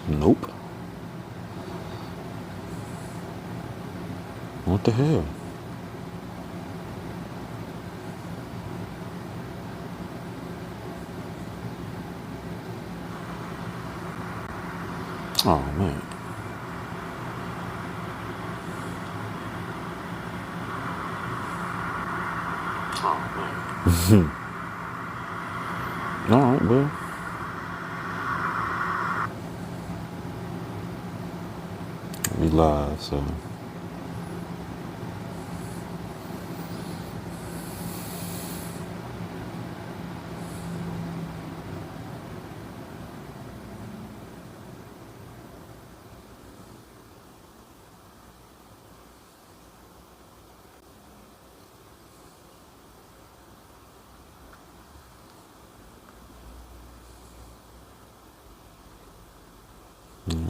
Nope. What the hell? Oh man. All right, well, we live, so.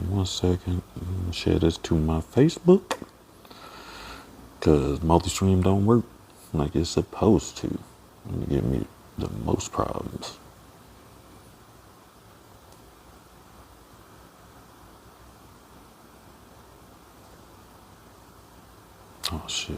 One second. Share this to my Facebook. Because multi-stream don't work like it's supposed to. Give me the most problems. Oh, shit.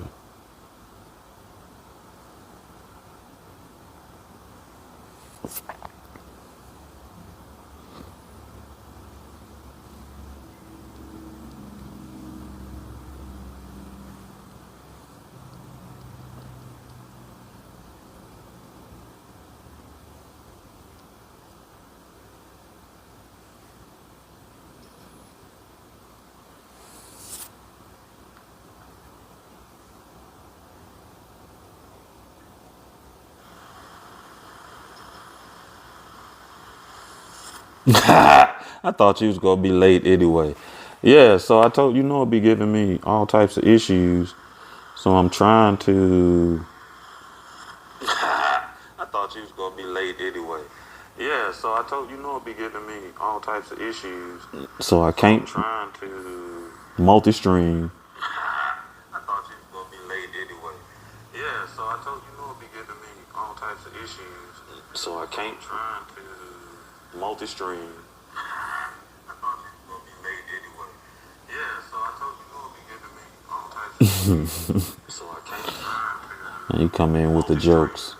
I thought you was gonna be late anyway. Yeah, so I told you know it'd be giving me all types of issues. So I'm trying to. I thought you was gonna be late anyway. Yeah, so I told you know it'd be giving me all types of issues. So I can't. I'm trying to multi-stream. I thought you was gonna be late anyway. Yeah, so I told you know it'd be giving me all types of issues. So I can't. I'm trying to multi-stream. I thought you was gonna be late anyway. Yeah, so I told you know it'd be giving me all types of issues. So I can't. You come in with the jokes.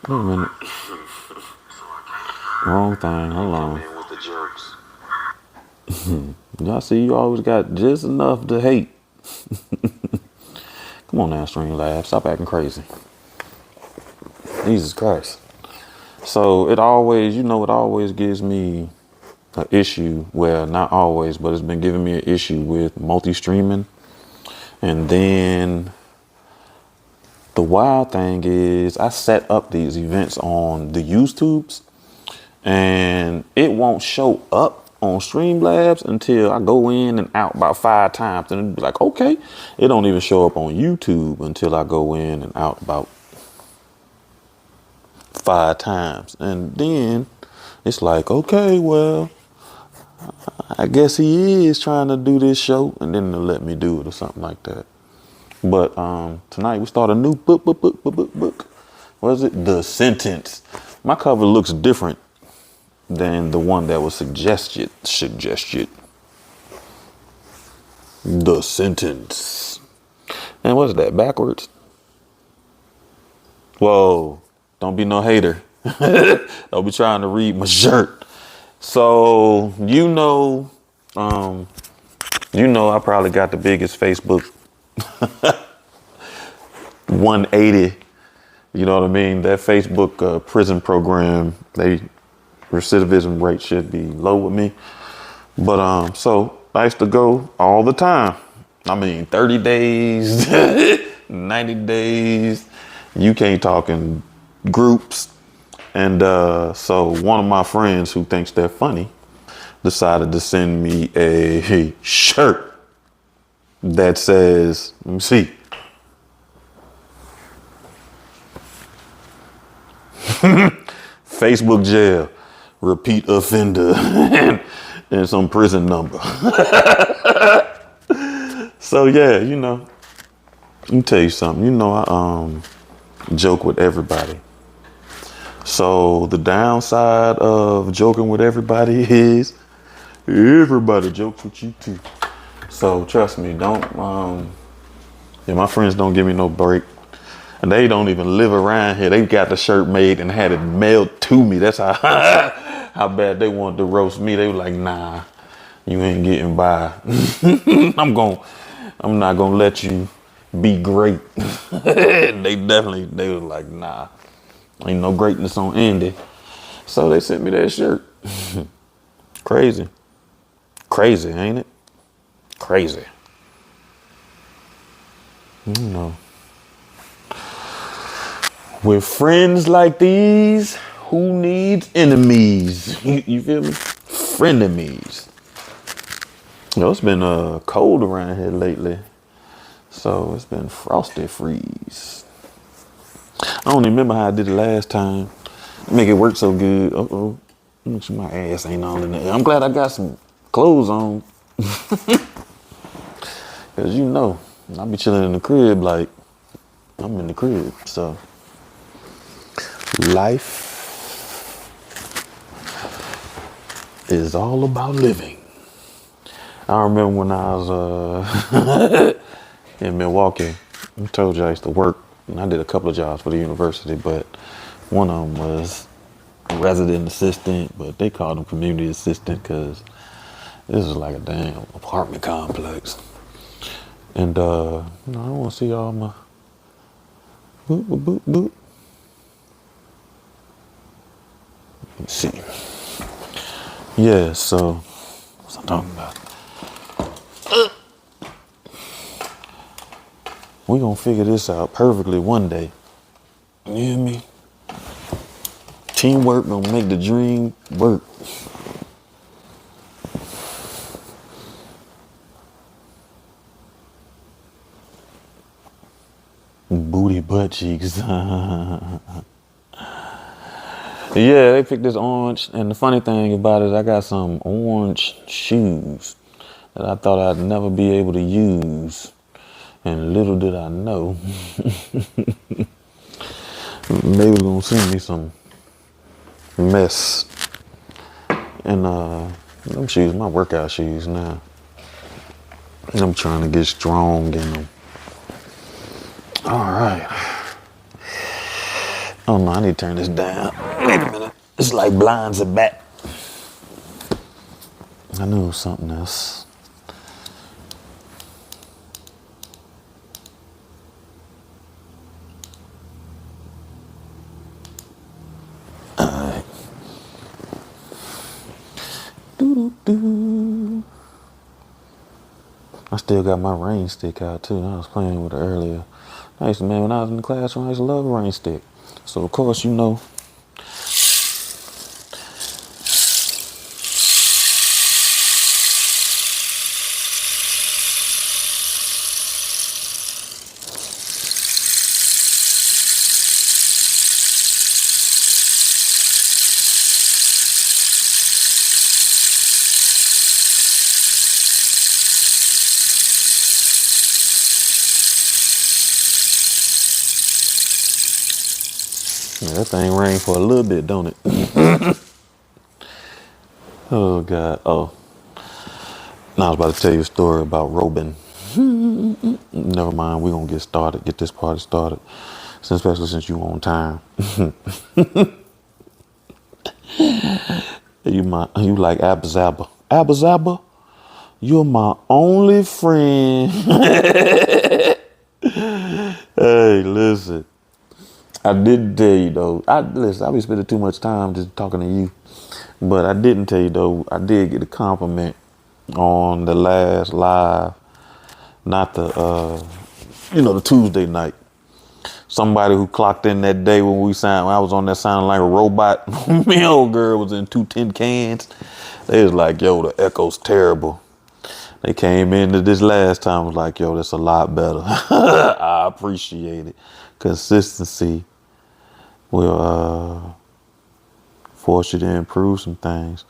Wait a minute. Wrong thing. Hold on. Y'all see, you always got just enough to hate. Come on now, Streamlabs. Stop acting crazy. Jesus Christ. So it always, it always gives me an issue. Well, not always, but it's been giving me an issue with multi-streaming. And then the wild thing is I set up these events on the YouTubes and it won't show up on Streamlabs until I go in and out about 5 times. And it'd be like, okay, it don't even show up on YouTube until I go in and out about 5 times. And then it's like, okay, well, I guess he is trying to do this show and then they'll let me do it or something like that. But tonight we start a new book. What is it? The Sentence. My cover looks different than the one that was suggested. The Sentence. And what's that, backwards? Whoa, don't be no hater. Don't be trying to read my shirt. So, I probably got the biggest Facebook 180. You know what I mean? That Facebook prison program, they recidivism rate should be low with me. But so I used to go all the time. I mean, 30 days, 90 days. You can't talk in groups. And so one of my friends who thinks they're funny decided to send me a shirt that says, let me see. Facebook jail, repeat offender, and some prison number. So yeah, you know, let me tell you something. You know, I joke with everybody. So the downside of joking with everybody is everybody jokes with you too. So trust me, don't yeah, my friends don't give me no break. And they don't even live around here. They got the shirt made and had it mailed to me. That's how how bad they wanted to roast me. They were like, nah, you ain't getting by. I'm not gonna let you be great. They was like, nah, ain't no greatness on Andy. So they sent me that shirt. Crazy. Crazy, ain't it? Crazy. You know. With friends like these, who needs enemies? You feel me? Frenemies. You know, it's been cold around here lately. So it's been frosty freeze. I don't even remember how I did it last time. Make it work so good. Uh-oh. Make sure my ass ain't all in there. I'm glad I got some clothes on. Cause you know, I be chilling in the crib like I'm in the crib. So life is all about living. I remember when I was in Milwaukee. I told you I used to work, and I did a couple of jobs for the university, but one of them was resident assistant, but they called them community assistant because this is like a damn apartment complex. And you know, I want to see all my boop, boop, boop, boop. Let's see. Yeah, so what's I talking about? We gonna figure this out perfectly one day. You hear me? Teamwork gonna make the dream work. Booty butt cheeks. Yeah, they picked this orange, and the funny thing about it is I got some orange shoes that I thought I'd never be able to use, and little did I know they was gonna send me some mess. And them shoes, my workout shoes now. And I'm trying to get strong in them. All right. Oh no, I need to turn this down. Wait a minute. It's like blinds are back. I knew it was something else. All right. Doo-doo-doo. I still got my rain stick out too. I was playing with it earlier. I used to, man, when I was in the classroom, I used to love a rain stick. So of course, you know, yeah, that thing rained for a little bit, don't it? Oh God. Oh, now I was about to tell you a story about Robin. Never mind. We're gonna get started. Get this party started. Especially since you on time. You like Abba Zaba. Abba Zaba, you're my only friend. Hey, listen. I didn't tell you though. I be spending too much time just talking to you. But I didn't tell you though. I did get a compliment on the last live, not the the Tuesday night. Somebody who clocked in that day when I was on that sounding like a robot. Me old girl was in 2 tin cans. They was like, yo, the echo's terrible. They came into this last time, was like, yo, that's a lot better. I appreciate it. Consistency will force you to improve some things.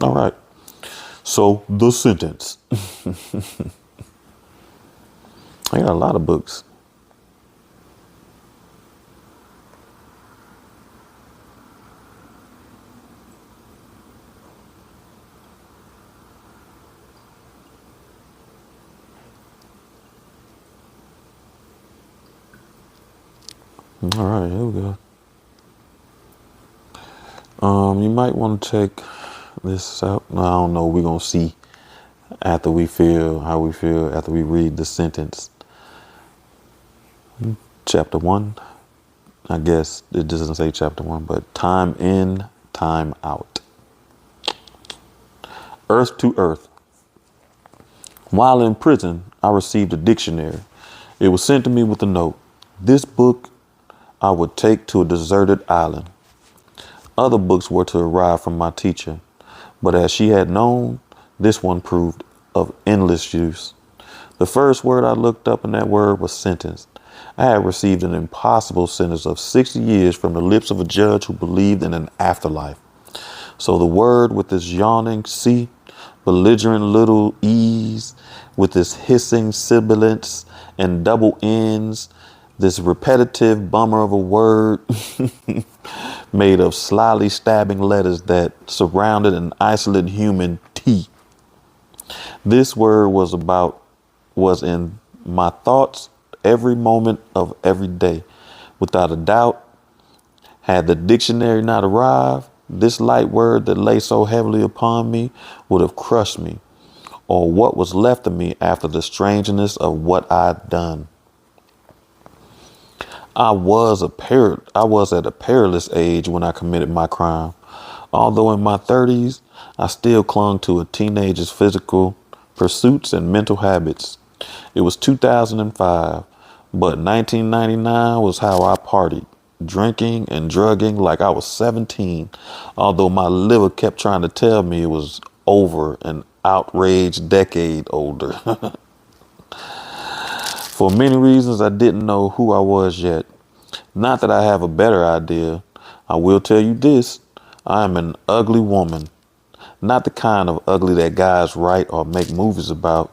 All right. So, the sentence. I got a lot of books. All right, here we go. You might want to check this out. I don't know. We're going to see after we feel how we feel after we read the sentence. Chapter 1. I guess it doesn't say chapter 1, but time in, time out. Earth to earth. While in prison, I received a dictionary. It was sent to me with a note. This book I would take to a deserted island. Other books were to arrive from my teacher, but as she had known, this one proved of endless use. The first word I looked up in that word was sentence. I had received an impossible sentence of 60 years from the lips of a judge who believed in an afterlife. So the word with its yawning C, belligerent little E's, with its hissing sibilants and double N's, this repetitive bummer of a word made of slyly stabbing letters that surrounded an isolate human T. This word was in my thoughts every moment of every day. Without a doubt, had the dictionary not arrived, this light word that lay so heavily upon me would have crushed me, or what was left of me after the strangeness of what I'd done. I was at a perilous age when I committed my crime. Although in my 30s, I still clung to a teenager's physical pursuits and mental habits. It was 2005, but 1999 was how I partied, drinking and drugging like I was 17, although my liver kept trying to tell me it was over an outraged decade older. For many reasons, I didn't know who I was yet. Not that I have a better idea. I will tell you this. I am an ugly woman. Not the kind of ugly that guys write or make movies about,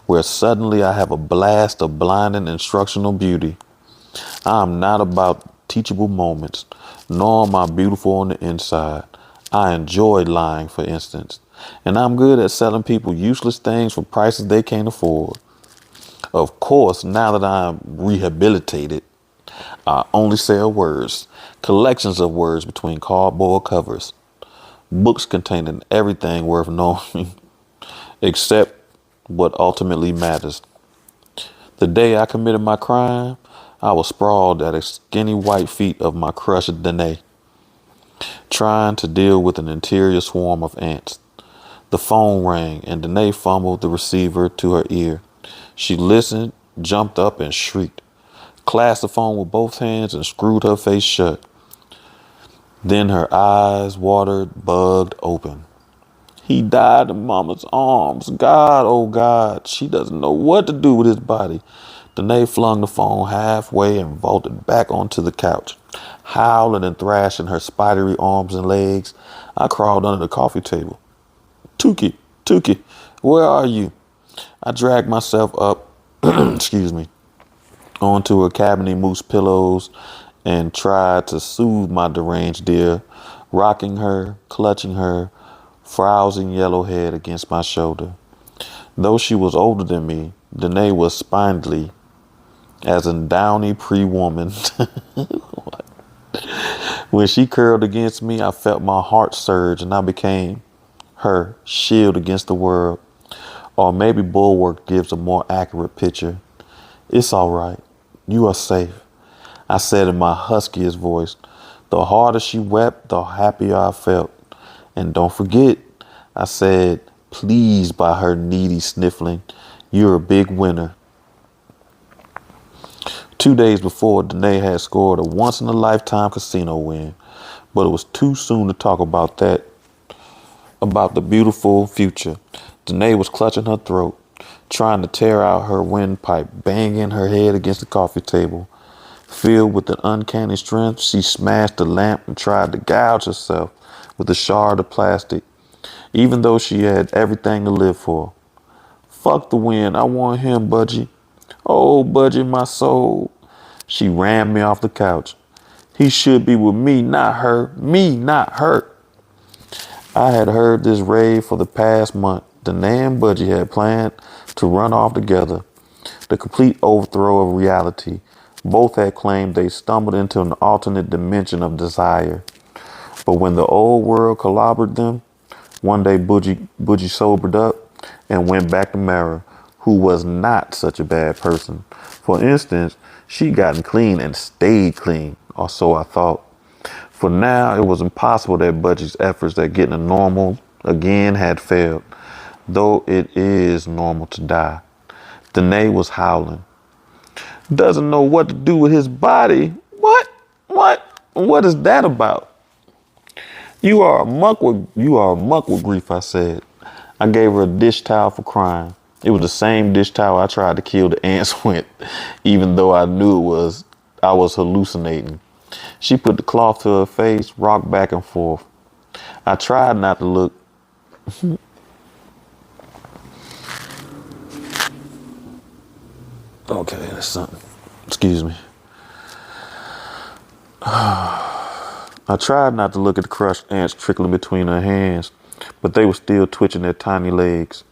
where suddenly I have a blast of blinding instructional beauty. I am not about teachable moments, nor am I beautiful on the inside. I enjoy lying, for instance, and I'm good at selling people useless things for prices they can't afford. Of course, now that I'm rehabilitated, I only sell words, collections of words between cardboard covers, books containing everything worth knowing, except what ultimately matters. The day I committed my crime, I was sprawled at the skinny white feet of my crush Danae, trying to deal with an interior swarm of ants. The phone rang and Danae fumbled the receiver to her ear. She listened, jumped up, and shrieked, clasped the phone with both hands, and screwed her face shut. Then her eyes watered, bugged open. He died in Mama's arms. God, oh God, she doesn't know what to do with his body. Danae flung the phone halfway and vaulted back onto the couch, howling and thrashing her spidery arms and legs. I crawled under the coffee table. Tukey, where are you? I dragged myself up, excuse me, onto her cabinet mousse pillows and tried to soothe my deranged dear, rocking her, clutching her frowsing yellow head against my shoulder. Though she was older than me, Danae was spindly as a downy pre-woman. When she curled against me, I felt my heart surge and I became her shield against the world. Or maybe bulwark gives a more accurate picture. It's all right. You are safe, I said in my huskiest voice. The harder she wept, the happier I felt. And don't forget, I said, pleased by her needy sniffling, you're a big winner. 2 days before, Danae had scored a once-in-a-lifetime casino win. But it was too soon to talk about that, about the beautiful future. Danae was clutching her throat, trying to tear out her windpipe, banging her head against the coffee table. Filled with an uncanny strength, she smashed the lamp and tried to gouge herself with a shard of plastic. even though she had everything to live for. Fuck the wind, I want him, Budgie. Oh, Budgie, my soul. She ran me off the couch. He should be with me, not her. Me, not her. I had heard this rave for the past month. Danae and Budgie had planned to run off together. The complete overthrow of reality. Both had claimed they stumbled into an alternate dimension of desire. But when the old world clobbered them, one day Budgie sobered up and went back to Mara, who was not such a bad person. For instance, she'd gotten clean and stayed clean, or so I thought. For now, it was impossible that Budgie's efforts at getting a normal again had failed, though it is normal to die. Danae was howling. Doesn't know what to do with his body. What? What is that about? You are a muck with grief, I said. I gave her a dish towel for crying. It was the same dish towel I tried to kill the ants with, even though I knew I was hallucinating. She put the cloth to her face, rocked back and forth. I tried not to look. Okay, that's something. Excuse me. I tried not to look at the crushed ants trickling between her hands, but they were still twitching their tiny legs.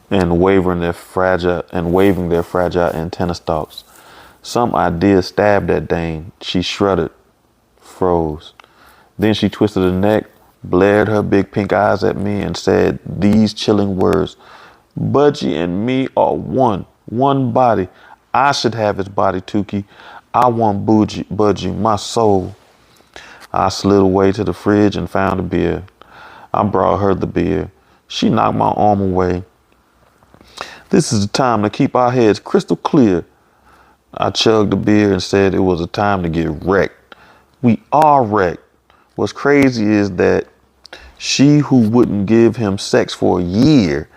And waving their fragile antenna stalks. Some idea stabbed at Dane. She shuddered, froze. Then she twisted her neck, blared her big pink eyes at me, and said these chilling words. Budgie and me are one body. I should have his body, Tukey. I want Budgie, my soul. I slid away to the fridge and found a beer. I brought her the beer. She knocked my arm away. This is the time to keep our heads crystal clear. I chugged the beer and said it was a time to get wrecked. We are wrecked. What's crazy is that she who wouldn't give him sex for a year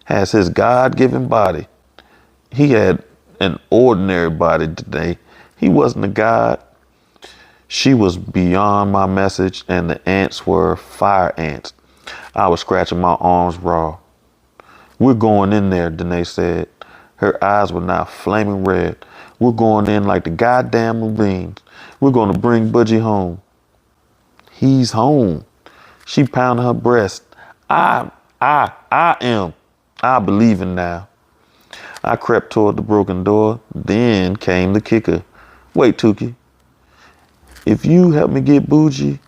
has his God-given body. He had an ordinary body today. He wasn't a god. She was beyond my message, and the ants were fire ants. I was scratching my arms raw. We're going in there, Danae said. Her eyes were now flaming red. We're going in like the goddamn Marines. We're going to bring Budgie home. He's home. She pounded her breast. I am. I believe in now. I crept toward the broken door. Then came the kicker. Wait, Tukey. If you help me get Budgie,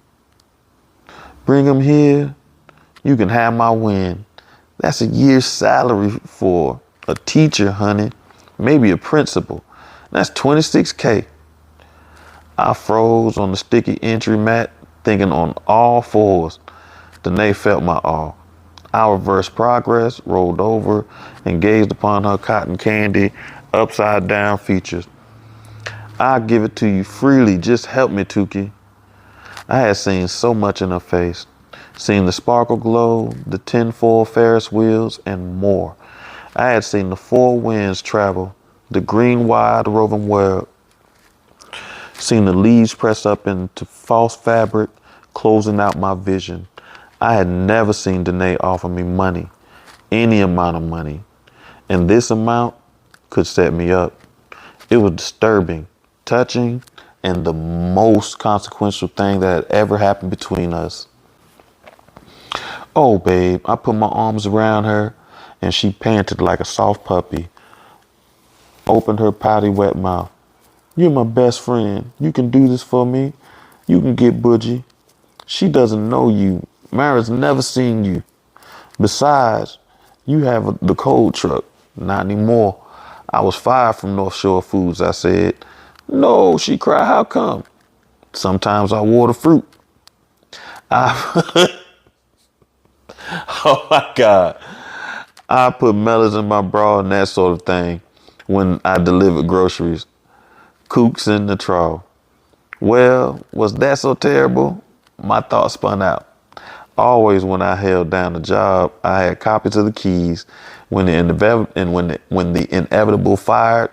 bring him here, you can have my win. That's a year's salary for a teacher, honey. Maybe a principal. That's $26K. I froze on the sticky entry mat, thinking on all fours. Danae felt my awe. I reversed progress, rolled over, and gazed upon her cotton candy, upside down features. I'll give it to you freely. Just help me, Tukey. I had seen so much in her face. Seen the sparkle glow, the tinfoil Ferris wheels, and more. I had seen the four winds travel, the green wide roving web. Seen the leaves press up into false fabric, closing out my vision. I had never seen Danae offer me money, any amount of money. And this amount could set me up. It was disturbing, touching, and the most consequential thing that had ever happened between us. Oh, babe, I put my arms around her, and she panted like a soft puppy. Opened her pouty, wet mouth. You're my best friend. You can do this for me. You can get Budgie. She doesn't know you. Mara's never seen you. Besides, you have the cold truck. Not anymore. I was fired from North Shore Foods, I said. No, she cried. How come? Sometimes I water fruit. Oh my God. I put melons in my bra and that sort of thing when I delivered groceries. Kooks in the trough. Well, was that so terrible? My thoughts spun out. Always when I held down a job, I had copies of the keys. When the inevitable fired,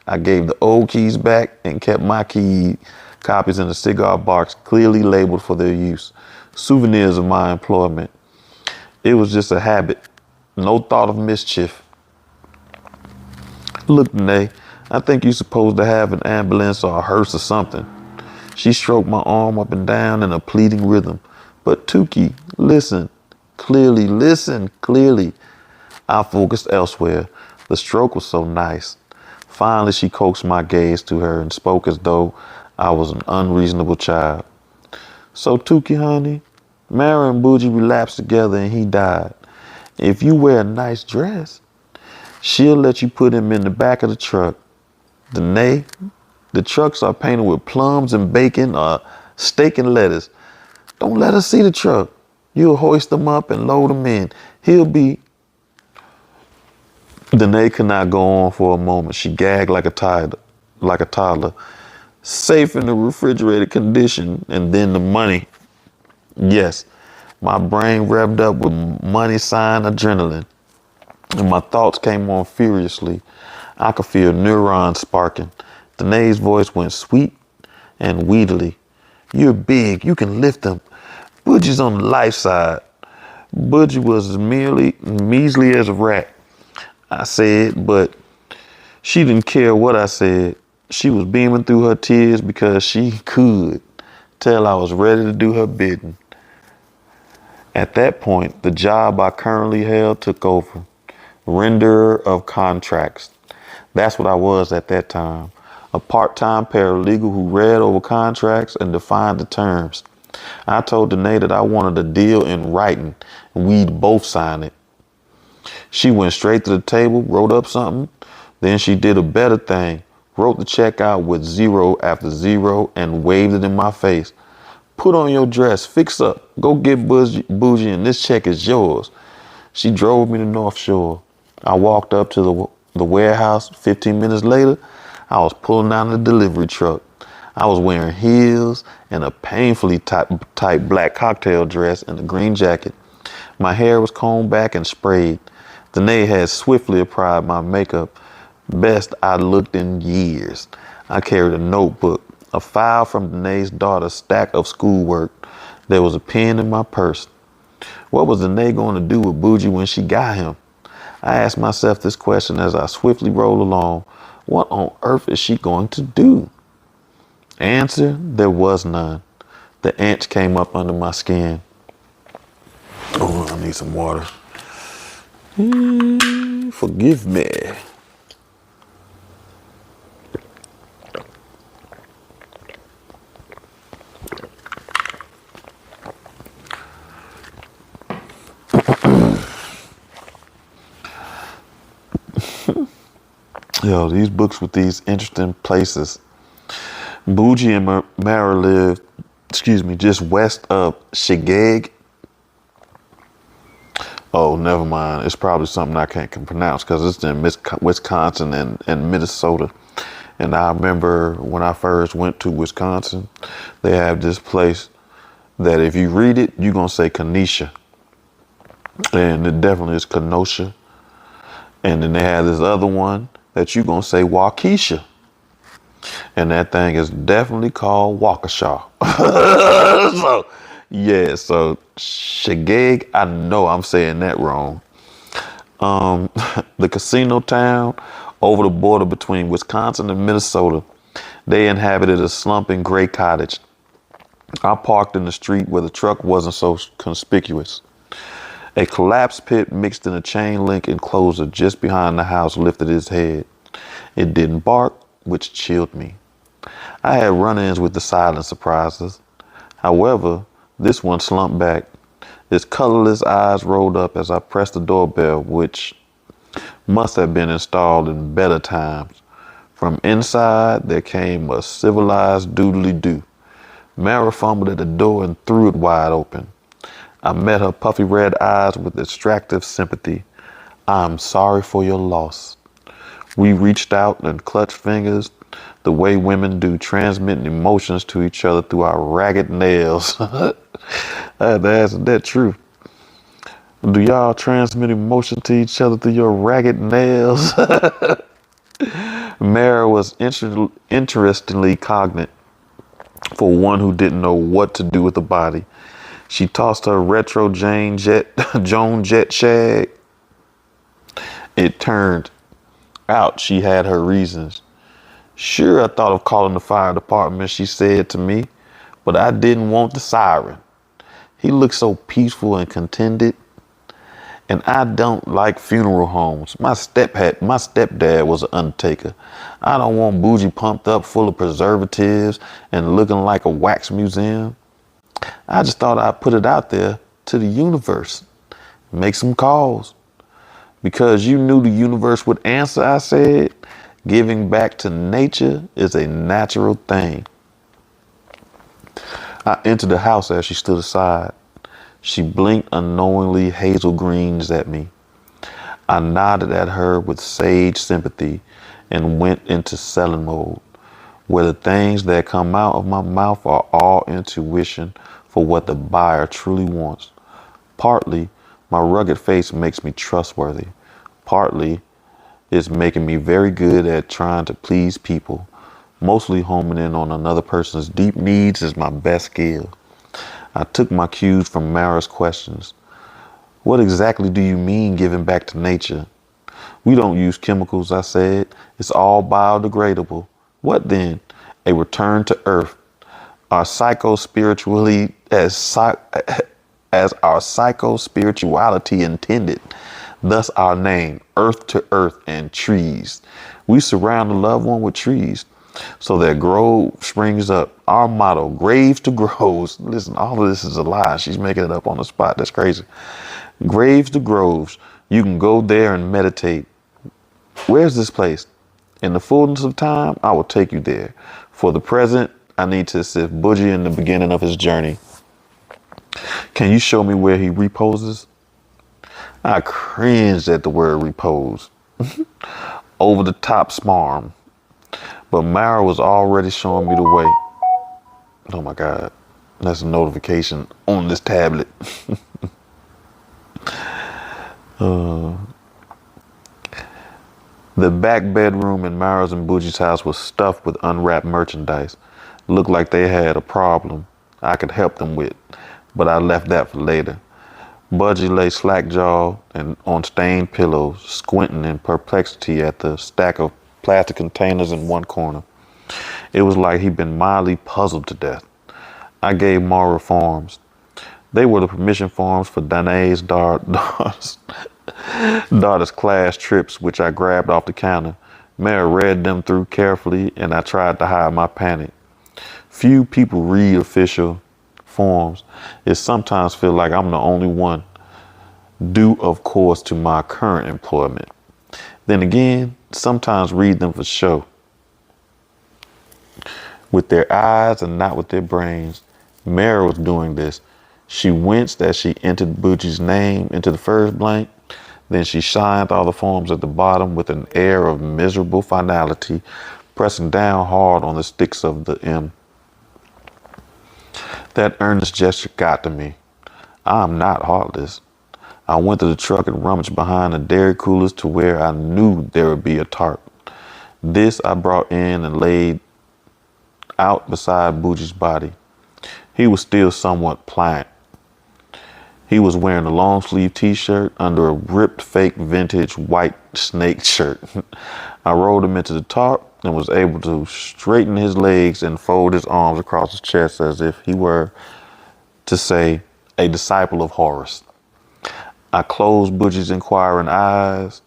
I gave the old keys back and kept my key copies in a cigar box clearly labeled for their use. Souvenirs of my employment. It was just a habit. No thought of mischief. Look, Danae, I think you're supposed to have an ambulance or a hearse or something. She stroked my arm up and down in a pleading rhythm. But Tukey, listen. Clearly. I focused elsewhere. The stroke was so nice. Finally, she coaxed my gaze to her and spoke as though I was an unreasonable child. So, Tukey, honey, Mara and Bougie relapsed together and he died. If you wear a nice dress, she'll let you put him in the back of the truck. Danae, the trucks are painted with plums and bacon or steak and lettuce. Don't let her see the truck. You'll hoist them up and load them in. He'll be... Danae could not go on for a moment. She gagged like a toddler. Safe in the refrigerated condition, and then the money. Yes, my brain revved up with money sign adrenaline, and my thoughts came on furiously. I could feel neurons sparking. Danae's voice went sweet and weedily. You're big, you can lift them. Boogie's on the life side. Boogie was as measly as a rat, I said, but she didn't care what I said. She was beaming through her tears because she could tell I was ready to do her bidding. At that point, the job I currently held took over. Renderer of contracts. That's what I was at that time. A part-time paralegal who read over contracts and defined the terms. I told Danae that I wanted a deal in writing, and we'd both sign it. She went straight to the table, wrote up something. Then she did a better thing, wrote the check out with zero after zero and waved it in my face. Put on your dress, fix up, go get Bougie, and this check is yours. She drove me to North Shore. I walked up to the warehouse. 15 minutes later, I was pulling out the delivery truck. I was wearing heels and a painfully tight black cocktail dress and a green jacket. My hair was combed back and sprayed. Danae had swiftly applied my makeup. Best I looked in years. I carried a notebook, a file from Danae's daughter's stack of schoolwork. There was a pen in my purse. What was Danae going to do with Bougie when she got him? I asked myself this question as I swiftly rolled along. What on earth is she going to do? Answer, there was none. The ants came up under my skin. Oh, I need some water. Forgive me. Yo, these books with these interesting places. Bougie and Mara lived, just west of Shigeg. Oh, never mind. It's probably something I can't pronounce because it's in Wisconsin and Minnesota. And I remember when I first went to Wisconsin, they have this place that if you read it, you're going to say Kenesha. And it definitely is Kenosha. And then they have this other one that you're going to say Waukesha. And that thing is definitely called Waukesha. So Shageg, I know I'm saying that wrong. The casino town over the border between Wisconsin and Minnesota, they inhabited a slumping gray cottage. I parked in the street where the truck wasn't so conspicuous. A collapsed pit mixed in a chain link enclosure just behind the house lifted its head. It didn't bark, which chilled me. I had run-ins with the silent surprises. However, this one slumped back. Its colorless eyes rolled up as I pressed the doorbell, which must have been installed in better times. From inside, there came a civilized doodly-doo. Mara fumbled at the door and threw it wide open. I met her puffy red eyes with extractive sympathy. I'm sorry for your loss. We reached out and clutched fingers the way women do, transmitting emotions to each other through our ragged nails. Isn't that true? Do y'all transmit emotion to each other through your ragged nails? Mara was interestingly cognate. for one who didn't know what to do with the body. She tossed her retro Joan Jett shag. It turned out she had her reasons. Sure, I thought of calling the fire department, she said to me, but I didn't want the siren. He looked so peaceful and contented. And I don't like funeral homes. My stepdad was an undertaker. I don't want bougie pumped up full of preservatives and looking like a wax museum. I just thought I'd put it out there to the universe. Make some calls. Because you knew the universe would answer, I said. Giving back to nature is a natural thing. I entered the house as she stood aside. She blinked unknowingly hazel greens at me. I nodded at her with sage sympathy and went into selling mode, where the things that come out of my mouth are all intuition for what the buyer truly wants. Partly, my rugged face makes me trustworthy. Partly, it's making me very good at trying to please people. Mostly homing in on another person's deep needs is my best skill. I took my cues from Mara's questions. What exactly do you mean giving back to nature? We don't use chemicals, I said. It's all biodegradable. What then? A return to earth. Our psycho-spirituality as our psycho-spirituality intended. Thus our name, earth to earth and trees. We surround the loved one with trees, so that grove springs up. Our motto, graves to groves. Listen, all of this is a lie. She's making it up on the spot. That's crazy. Graves to groves. You can go there and meditate. Where's this place? In the fullness of time, I will take you there. For the present, I need to assist Bougie in the beginning of his journey. Can you show me where he reposes? I cringed at the word repose. Over the top smarm. But Mara was already showing me the way. Oh my God. That's a notification on this tablet. The back bedroom in Mara's and Bougie's house was stuffed with unwrapped merchandise. Looked like they had a problem I could help them with, but I left that for later. Budgie lay slack-jawed and on stained pillows, squinting in perplexity at the stack of plastic containers in one corner. It was like he'd been mildly puzzled to death. I gave Mara forms. They were the permission forms for Danae's daughter's class trips, which I grabbed off the counter. Mara read them through carefully, and I tried to hide my panic. Few people read official forms. It sometimes feels like I'm the only one, due of course to my current employment. Then again, sometimes read them for show. With their eyes and not with their brains. Mara was doing this. She winced as she entered Bougie's name into the first blank. Then she shined all the forms at the bottom with an air of miserable finality, pressing down hard on the sticks of the M. That earnest gesture got to me. I'm not heartless. I went to the truck and rummaged behind the dairy coolers to where I knew there would be a tarp. This I brought in and laid out beside Bougie's body. He was still somewhat pliant. He was wearing a long sleeve t-shirt under a ripped fake vintage white snake shirt. I rolled him into the tarp and was able to straighten his legs and fold his arms across his chest as if he were, to say, a disciple of Horus. I closed Bougie's inquiring eyes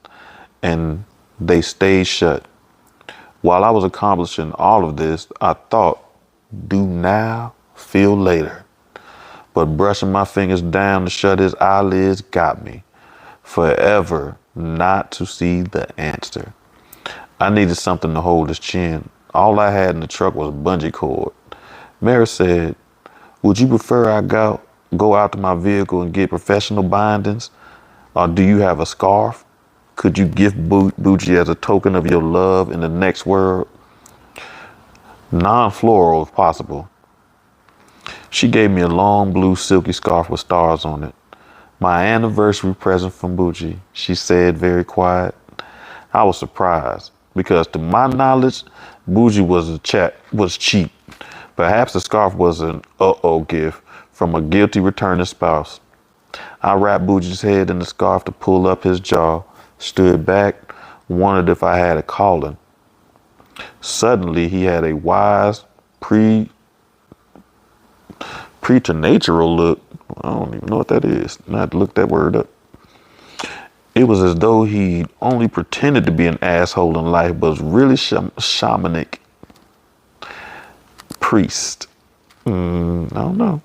and they stayed shut. While I was accomplishing all of this, I thought, do now, feel later. But brushing my fingers down to shut his eyelids got me. Forever not to see the answer. I needed something to hold his chin. All I had in the truck was a bungee cord. Mary said, would you prefer I go out to my vehicle and get professional bindings? Or do you have a scarf? Could you gift Bougie as a token of your love in the next world? Non-floral if possible. She gave me a long blue silky scarf with stars on it. My anniversary present from Bougie, she said, very quiet. I was surprised because to my knowledge, Bougie was cheap, Perhaps the scarf was an uh-oh gift from a guilty returning spouse. I wrapped Boogie's head in the scarf to pull up his jaw, stood back, wondered if I had a calling. Suddenly, he had a wise, preternatural look. I don't even know what that is. I had to look that word up. It was as though he only pretended to be an asshole in life, but was really shamanic priest. I don't know.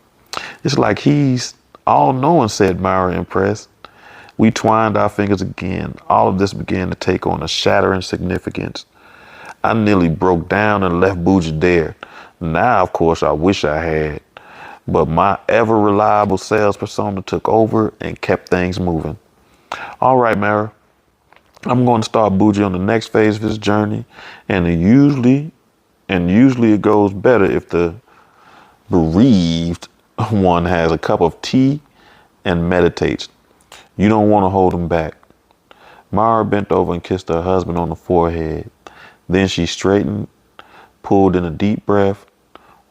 It's like he's all-knowing, said Myra, impressed. We twined our fingers again. All of this began to take on a shattering significance. I nearly broke down and left Boogie there. Now, of course, I wish I had. But my ever-reliable sales persona took over and kept things moving. All right, Mara, I'm going to start Boogie on the next phase of his journey. And usually it goes better if the bereaved one has a cup of tea and meditates. You don't want to hold him back. Mara bent over and kissed her husband on the forehead. Then she straightened, pulled in a deep breath,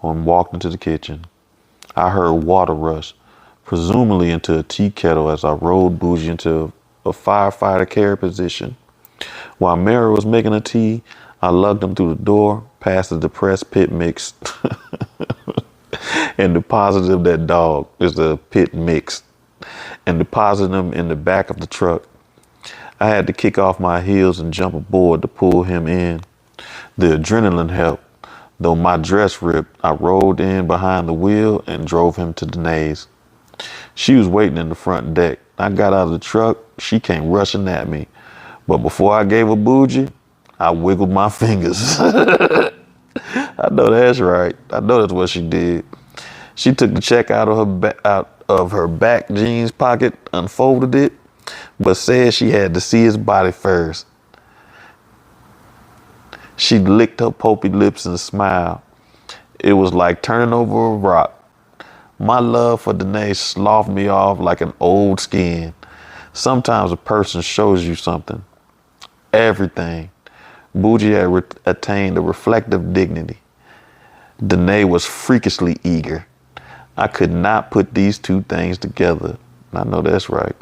and walked into the kitchen. I heard water rush, presumably into a tea kettle, as I rolled Bougie into a firefighter carry position. While Mara was making a tea, I lugged him through the door, past the depressed pit mix, and deposited that dog is the pit mix, and deposited him in the back of the truck. I had to kick off my heels and jump aboard to pull him in. The adrenaline helped. Though my dress ripped, I rolled in behind the wheel and drove him to Danae's. She was waiting in the front deck. I got out of the truck. She came rushing at me. But before I gave her Bougie, I wiggled my fingers. I know that's right. I know that's what she did. She took the check out of her back jeans pocket, unfolded it, but said she had to see his body first. She licked her pulpy lips and smiled. It was like turning over a rock. My love for Danae sloughed me off like an old skin. Sometimes a person shows you something. Everything. Bougie had attained a reflective dignity. Danae was freakishly eager. I could not put these two things together. I know that's right.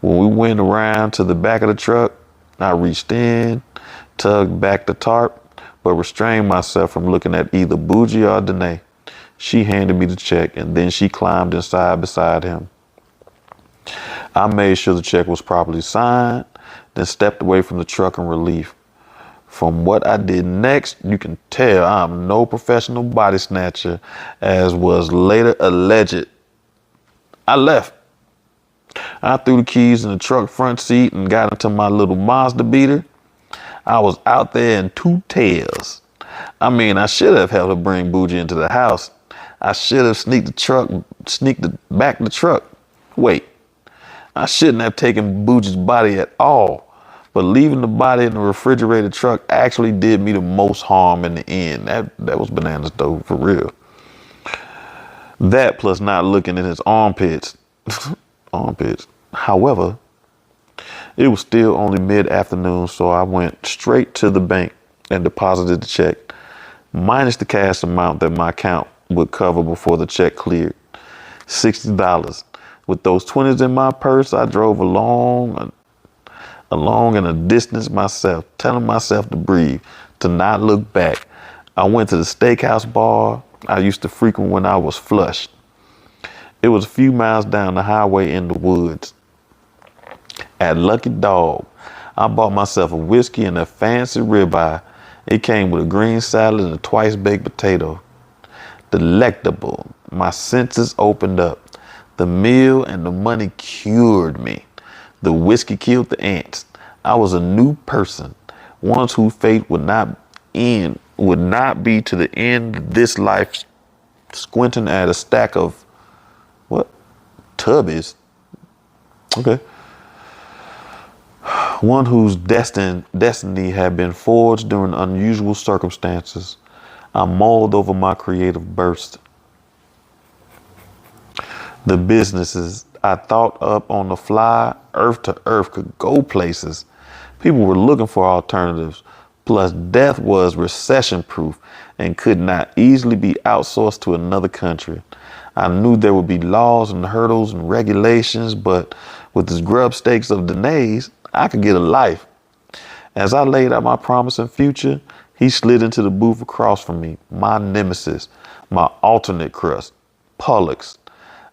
When we went around to the back of the truck, I reached in, tugged back the tarp, but restrained myself from looking at either Bougie or Danae. She handed me the check, and then she climbed inside beside him. I made sure the check was properly signed, then stepped away from the truck in relief. From what I did next, you can tell I'm no professional body snatcher, as was later alleged. I left. I threw the keys in the truck front seat and got into my little monster beater. I was out there in two tails. I mean, I should have helped her bring Bougie into the house. I should have sneaked back the truck. Wait, I shouldn't have taken Bougie's body at all. But leaving the body in the refrigerated truck actually did me the most harm in the end. That was bananas though, for real. That plus not looking at his armpits. However, it was still only mid-afternoon, so I went straight to the bank and deposited the check, minus the cash amount that my account would cover before the check cleared. $60. With those 20s in my purse, I drove along in a distance myself, telling myself to breathe, to not look back. I went to the steakhouse bar I used to frequent when I was flushed. It was a few miles down the highway in the woods. At Lucky Dog, I bought myself a whiskey and a fancy ribeye. It came with a green salad and a twice-baked potato. Delectable. My senses opened up. The meal and the money cured me. The whiskey killed the ants. I was a new person, one whose fate would not be to the end of this life, squinting at a stack of Tubbies. Okay. One whose destiny had been forged during unusual circumstances. I mulled over my creative burst. The businesses I thought up on the fly, earth to earth, could go places. People were looking for alternatives, Plus, death was recession proof and could not easily be outsourced to another country. I knew there would be laws and hurdles and regulations, but with the grub stakes of Danae's, I could get a life. As I laid out my promising future, he slid into the booth across from me, my nemesis, my alternate crust, Pollux.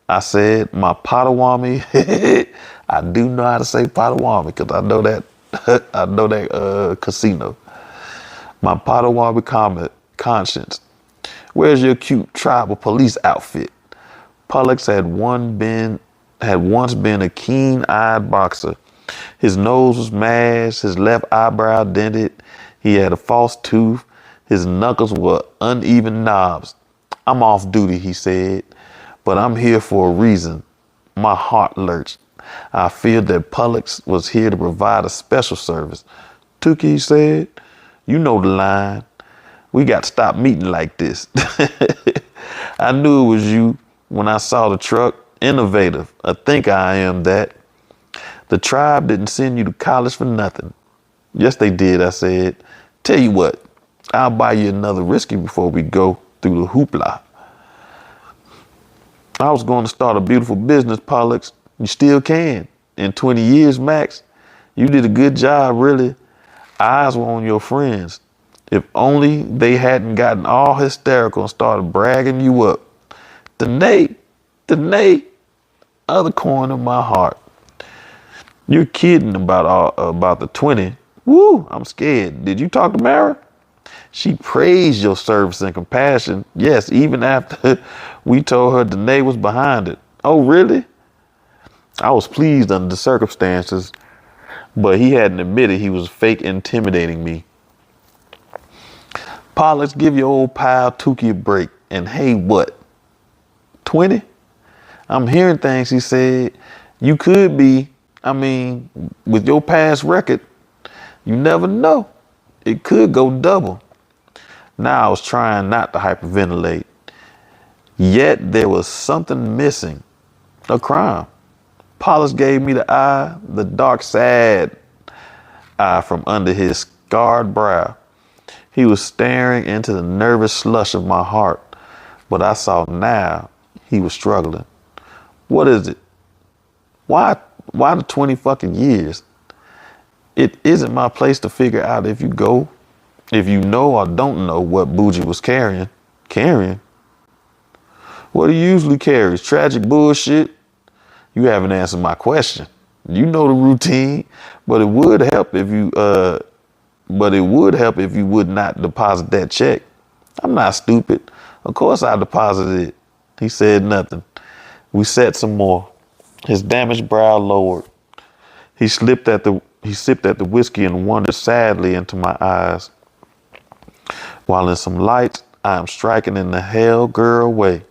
I said, my Potawatomi. I do know how to say Potawatomi because I know that casino. My Potawatomi conscience. Where's your cute tribal police outfit? Pollux had once been a keen-eyed boxer. His nose was mashed, his left eyebrow dented. He had a false tooth. His knuckles were uneven knobs. I'm off duty, he said, but I'm here for a reason. My heart lurched. I feared that Pollux was here to provide a special service. Tukey, he said, you know the line. We got to stop meeting like this. I knew it was you when I saw the truck. Innovative. I think I am that. The tribe didn't send you to college for nothing. Yes, they did, I said. Tell you what, I'll buy you another whiskey before we go through the hoopla. I was going to start a beautiful business, Pollux. You still can. In 20 years, Max, you did a good job, really. Eyes were on your friends. If only they hadn't gotten all hysterical and started bragging you up. The other corner of my heart. You're kidding about the 20. Woo, I'm scared. Did you talk to Mara? She praised your service and compassion. Yes, even after we told her Danae was behind it. Oh, really? I was pleased under the circumstances, but he hadn't admitted he was fake intimidating me. Pollux, give your old pal Tukey a break. And hey, what? 20? I'm hearing things, he said. You could be, with your past record, you never know. It could go double. Now I was trying not to hyperventilate. Yet there was something missing. A crime. Pollux gave me the eye, the dark, sad eye from under his scarred brow. He was staring into the nervous slush of my heart, but I saw now he was struggling. What is it? Why the 20 fucking years? It isn't my place to figure out if you know or don't know what Bougie was carrying. Carrying? What he usually carries? Tragic bullshit? You haven't answered my question. You know the routine, but it would help if you would not deposit that check. I'm not stupid. Of course I deposited it. He said nothing. We sat some more. His damaged brow lowered. He sipped at the whiskey and wondered sadly into my eyes. While in some lights, I am striking in the hell girl way.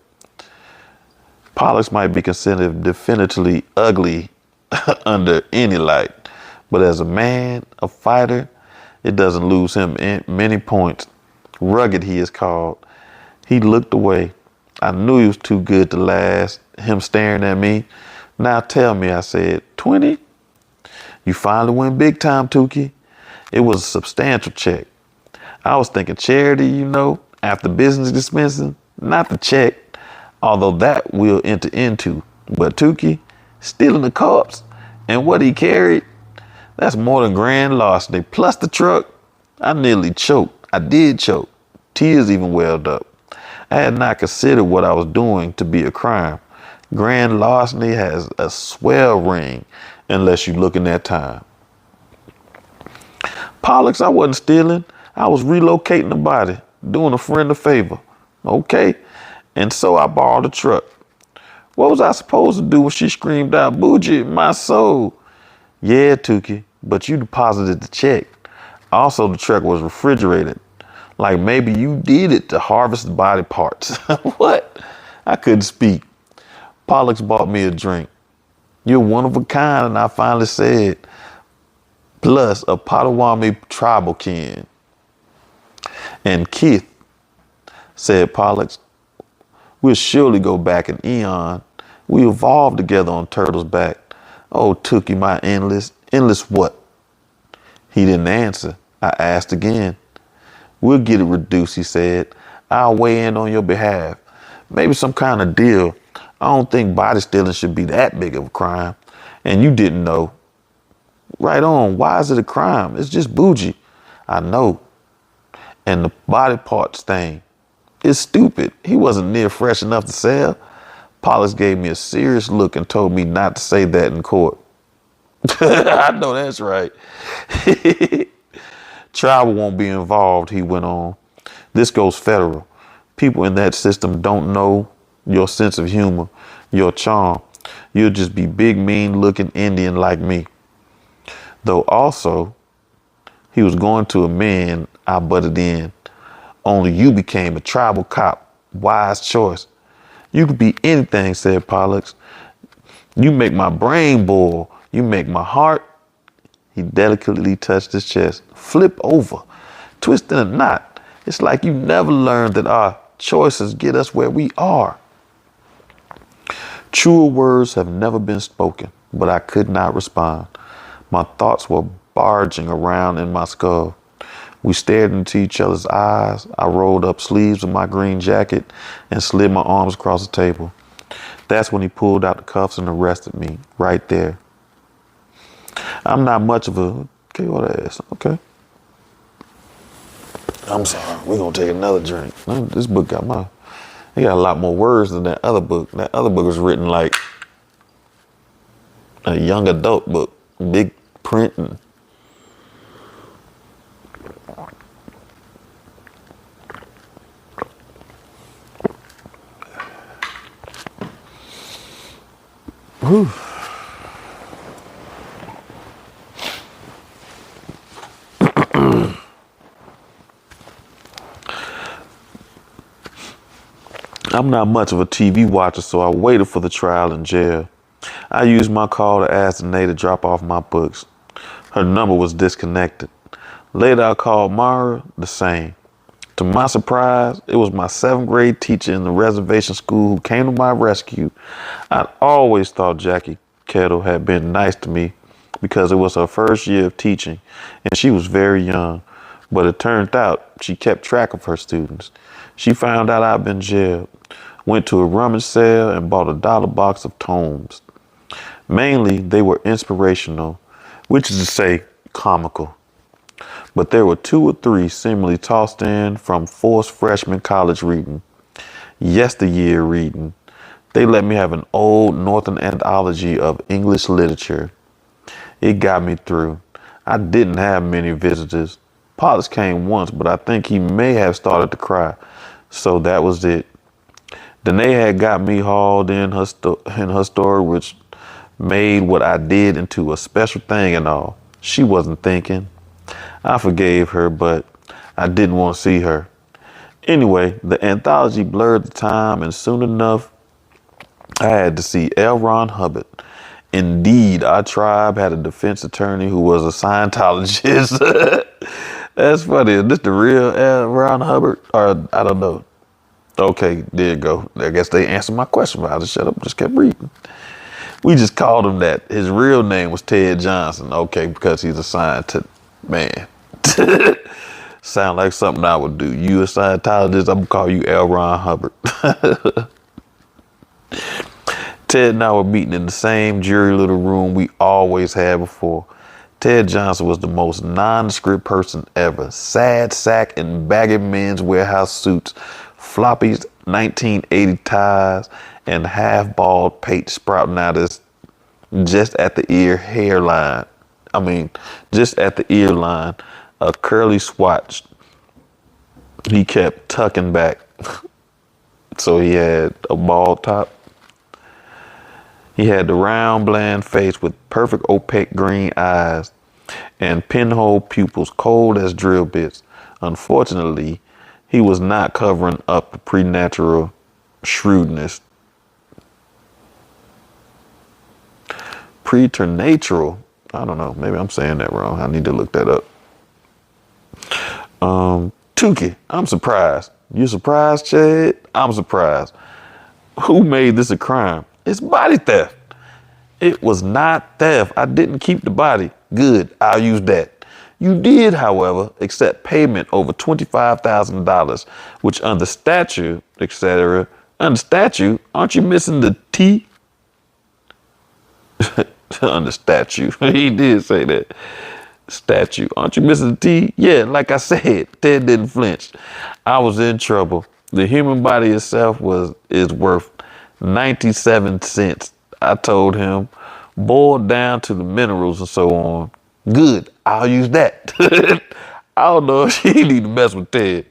Pollux might be considered definitively ugly under any light, but as a man, a fighter, it doesn't lose him many points. Rugged, he is called. He looked away. I knew he was too good to last, him staring at me. Now tell me, I said, 20? You finally went big time, Tukey. It was a substantial check. I was thinking charity, after business dispensing, not the check, although that we'll enter into. But Tukey, stealing the corpse and what he carried, that's more than grand larceny. Plus the truck, I nearly choked. I did choke. Tears even welled up. I had not considered what I was doing to be a crime. Grand larceny has a swell ring, unless you look in that time. Pollux, I wasn't stealing. I was relocating the body, doing a friend a favor. Okay? And so I borrowed the truck. What was I supposed to do when she screamed out, Bougie, my soul? Yeah, Tukey, but you deposited the check. Also, the truck was refrigerated. Like maybe you did it to harvest body parts. What? I couldn't speak. Pollux bought me a drink. You're one of a kind, and I finally said, plus a Potawatomi tribal kin. And Keith, said Pollux, we'll surely go back an eon. We evolved together on Turtle's back. Oh, Tukey, my endless what? He didn't answer. I asked again. We'll get it reduced, he said. I'll weigh in on your behalf. Maybe some kind of deal. I don't think body stealing should be that big of a crime. And you didn't know. Right on. Why is it a crime? It's just bougie. I know. And the body parts thing. It's stupid. He wasn't near fresh enough to sell. Pollux gave me a serious look and told me not to say that in court. I know that's right. Tribal won't be involved, he went on. This goes federal. People in that system don't know your sense of humor, your charm. You'll just be big, mean looking Indian like me. Though also, he was going to amend, I butted in. Only you became a tribal cop. Wise choice. You could be anything, said Pollux. You make my brain boil. You make my heart. He delicately touched his chest. Flip over. Twist in a knot. It's like you never learned that our choices get us where we are. Truer words have never been spoken, but I could not respond. My thoughts were barging around in my skull. We stared into each other's eyes. I rolled up sleeves of my green jacket and slid my arms across the table. That's when he pulled out the cuffs and arrested me, right there. I'm not much of a KO ass. Okay. I'm sorry. We're going to take another drink. This book got it got a lot more words than that other book. That other book was written like a young adult book. Big print and whew. I'm not much of a TV watcher, so I waited for the trial in jail. I used my call to ask Nate to drop off my books. Her number was disconnected. Later, I called Mara, the same. To my surprise, it was my 7th grade teacher in the reservation school who came to my rescue. I'd always thought Jackie Kettle had been nice to me because it was her first year of teaching and she was very young. But it turned out she kept track of her students. She found out I'd been jailed, went to a rummage sale and bought a dollar box of tomes. Mainly, they were inspirational, which is to say, comical. But there were 2 or 3 seemingly tossed in from forced freshman college reading, yesteryear reading. They let me have an old Northern anthology of English literature. It got me through. I didn't have many visitors. Pollux came once, but I think he may have started to cry. So that was it. Danae had got me hauled in her story, which made what I did into a special thing and all. She wasn't thinking. I forgave her, but I didn't want to see her. Anyway, the anthology blurred the time, and soon enough, I had to see L. Ron Hubbard. Indeed, our tribe had a defense attorney who was a Scientologist. That's funny. Is this the real L. Ron Hubbard? Or I don't know. Okay, there you go. I guess they answered my question, but I just shut up and just kept reading. We just called him that. His real name was Ted Johnson. Okay, because he's a scientist. Man. Sound like something I would do. You a Scientologist, I'm gonna call you L. Ron Hubbard. Ted and I were meeting in the same dreary little room we always had before. Ted Johnson was the most nondescript person ever. Sad sack and baggy men's warehouse suits, floppies, 1980 ties, and half-bald pate sprouting out his just at the ear hairline. Just at the ear line, a curly swatch he kept tucking back. So he had a bald top. He had the round, bland face with perfect opaque green eyes and pinhole pupils cold as drill bits. Unfortunately, he was not covering up the preternatural shrewdness. Preternatural? I don't know. Maybe I'm saying that wrong. I need to look that up. Tukey, I'm surprised. You surprised, Chad? I'm surprised. Who made this a crime? It's body theft. It was not theft. I didn't keep the body. Good. I'll use that. You did, however, accept payment over $25,000, which under statute, etc. Under statute, aren't you missing the T? Under statute. He did say that. Statute. Aren't you missing the T? Yeah, like I said, Ted didn't flinch. I was in trouble. The human body itself is worth 97 cents. I told him, boiled down to the minerals and so on. Good, I'll use that. I don't know if she need to mess with Ted.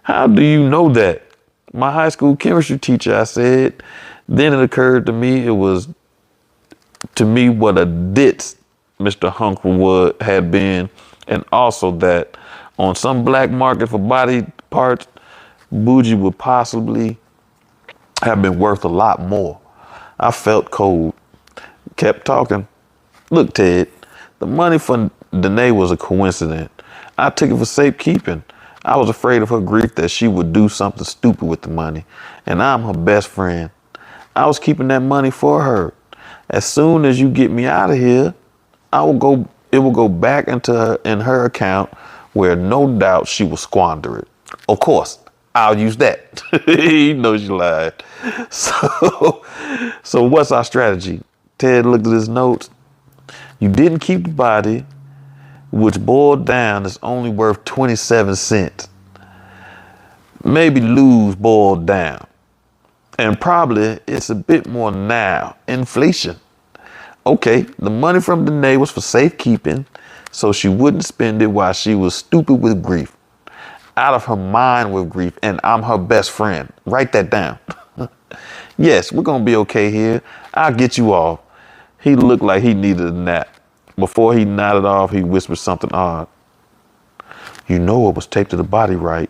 How do you know that? My high school chemistry teacher, I said. Then it occurred to me what a ditz Mr. Hunklewood had been, and also that on some black market for body parts, Bougie would possibly have been worth a lot more. I felt cold. Kept talking. Look, Ted, the money for Danae was a coincidence. I took it for safekeeping. I was afraid of her grief that she would do something stupid with the money, and I'm her best friend. I was keeping that money for her. As soon as you get me out of here, it will go back in her account where no doubt she will squander it. Of course, I'll use that. He knows you lied. So what's our strategy? Ted looked at his notes. You didn't keep the body, which boiled down is only worth 27 cents. Maybe lose boiled down. And probably it's a bit more now. Inflation. Okay, the money from Danae was for safekeeping, so she wouldn't spend it while she was stupid with grief. Out of her mind with grief, and I'm her best friend. Write that down. Yes, we're gonna be okay here. I'll get you off. He looked like he needed a nap. Before he nodded off, he whispered something odd. You know it was taped to the body, right?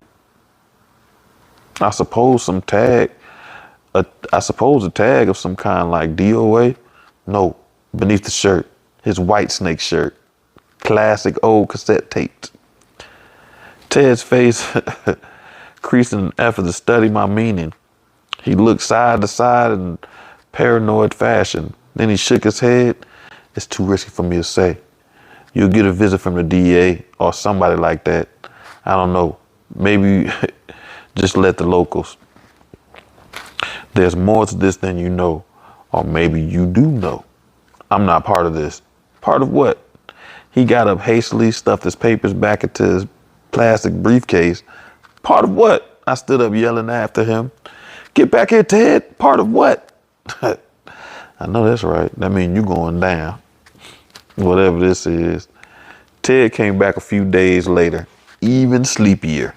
I suppose a tag of some kind like DOA? No, beneath the shirt, his white snake shirt. Classic old cassette taped. Ted's face creased in an effort to study my meaning. He looked side to side in paranoid fashion. Then he shook his head. It's too risky for me to say. You'll get a visit from the DA or somebody like that. I don't know. Maybe just let the locals. There's more to this than you know. Or maybe you do know. I'm not part of this. Part of what? He got up hastily, stuffed his papers back into his plastic briefcase. Part of what? I stood up yelling after him. Get back here, Ted. Part of what? I know that's right. That means you going down. Whatever this is. Ted came back a few days later, even sleepier.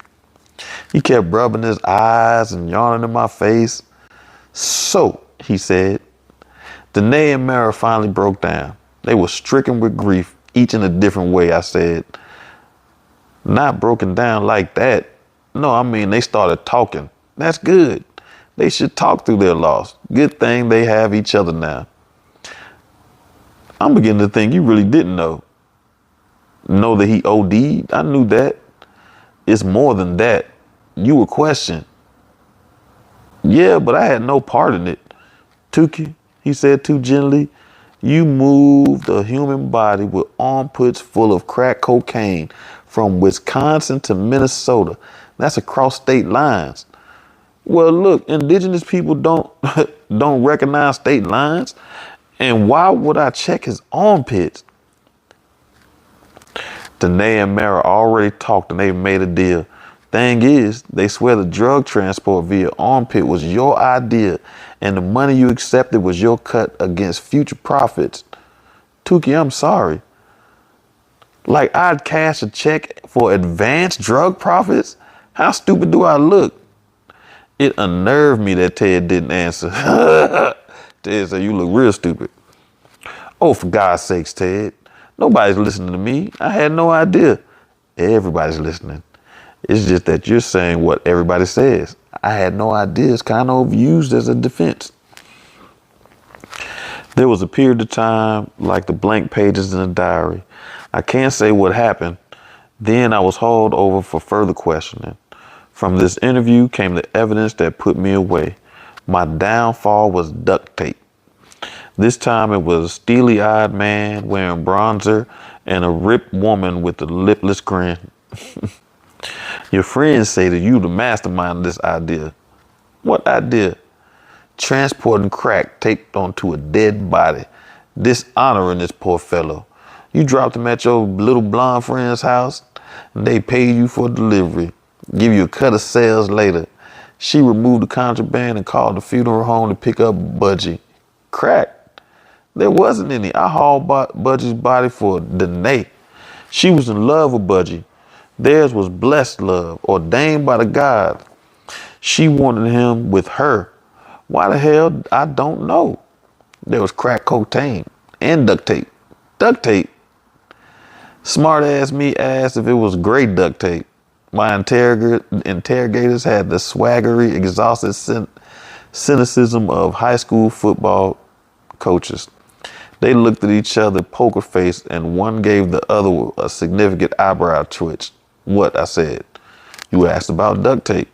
He kept rubbing his eyes and yawning in my face. So, he said, Danae and Mara finally broke down. They were stricken with grief, each in a different way, I said. Not broken down like that. No, I mean, they started talking. That's good. They should talk through their loss. Good thing they have each other now. I'm beginning to think you really didn't know. Know that he OD'd? I knew that. It's more than that. You were questioned. Yeah, but I had no part in it. Tukey, he said too gently, you moved a human body with armpits full of crack cocaine from Wisconsin to Minnesota. That's across state lines. Well, look, indigenous people don't recognize state lines. And why would I check his armpits? Danae and Mara already talked and they made a deal. Thing is, they swear the drug transport via armpit was your idea and the money you accepted was your cut against future profits. Tukey, I'm sorry. Like I'd cash a check for advanced drug profits? How stupid do I look? It unnerved me that Ted didn't answer. Ted said, you look real stupid. Oh, for God's sakes, Ted. Nobody's listening to me. I had no idea. Everybody's listening. It's just that you're saying what everybody says. I had no idea. It's kind of used as a defense. There was a period of time like the blank pages in a diary. I can't say what happened. Then I was hauled over for further questioning. From this interview came the evidence that put me away. My downfall was duct tape. This time it was a steely-eyed man wearing bronzer and a ripped woman with a lipless grin. Your friends say that you the mastermind of this idea. What idea? Transporting crack taped onto a dead body, dishonoring this poor fellow. You dropped him at your little blonde friend's house, and they paid you for delivery. Give you a cut of sales later. She removed the contraband and called the funeral home to pick up Budgie. Crack? There wasn't any. I hauled Budgie's body for Nite. She was in love with Budgie. Theirs was blessed love, ordained by the gods. She wanted him with her. Why the hell? I don't know. There was crack cocaine and duct tape. Duct tape? Smart ass me asked if it was gray duct tape. My interrogators had the swaggery, exhausted cynicism of high school football coaches. They looked at each other poker faced, and one gave the other a significant eyebrow twitch. What? I said. You asked about duct tape.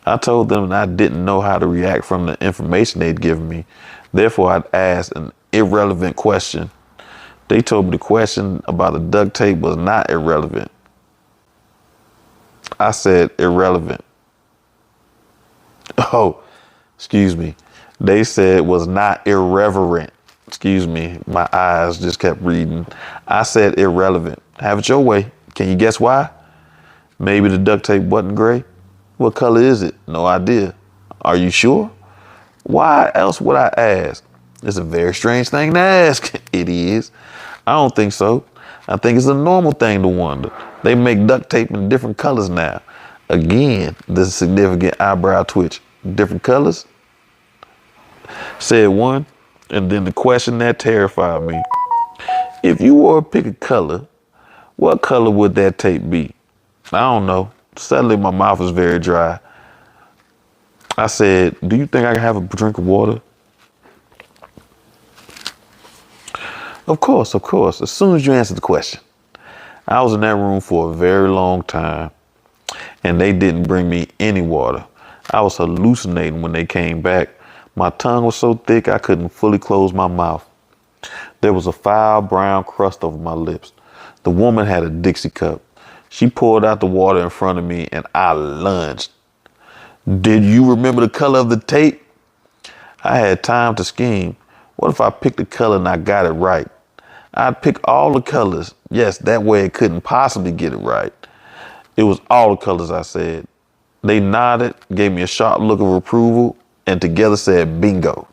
I told them I didn't know how to react from the information they'd given me. Therefore, I'd asked an irrelevant question. They told me the question about the duct tape was not irrelevant. I said irrelevant. Oh, excuse me. They said it was not irreverent. Excuse me. My eyes just kept reading. I said irrelevant. Have it your way. Can you guess why? Maybe the duct tape wasn't gray. What color is it? No idea. Are you sure? Why else would I ask? It's a very strange thing to ask. It is. I don't think so. I think it's a normal thing to wonder. They make duct tape in different colors now. Again, this significant eyebrow twitch. Different colors? Said one, and then the question that terrified me. If you were to pick a color, what color would that tape be? I don't know. Suddenly my mouth was very dry. I said, do you think I can have a drink of water? Of course, of course. As soon as you answered the question. I was in that room for a very long time, and they didn't bring me any water. I was hallucinating when they came back. My tongue was so thick I couldn't fully close my mouth. There was a foul brown crust over my lips. The woman had a Dixie cup. She poured out the water in front of me, and I lunged. Did you remember the color of the tape? I had time to scheme. What if I picked the color and I got it right? I'd pick all the colors. Yes, that way it couldn't possibly get it right. It was all the colors, I said. They nodded, gave me a sharp look of approval, and together said, bingo.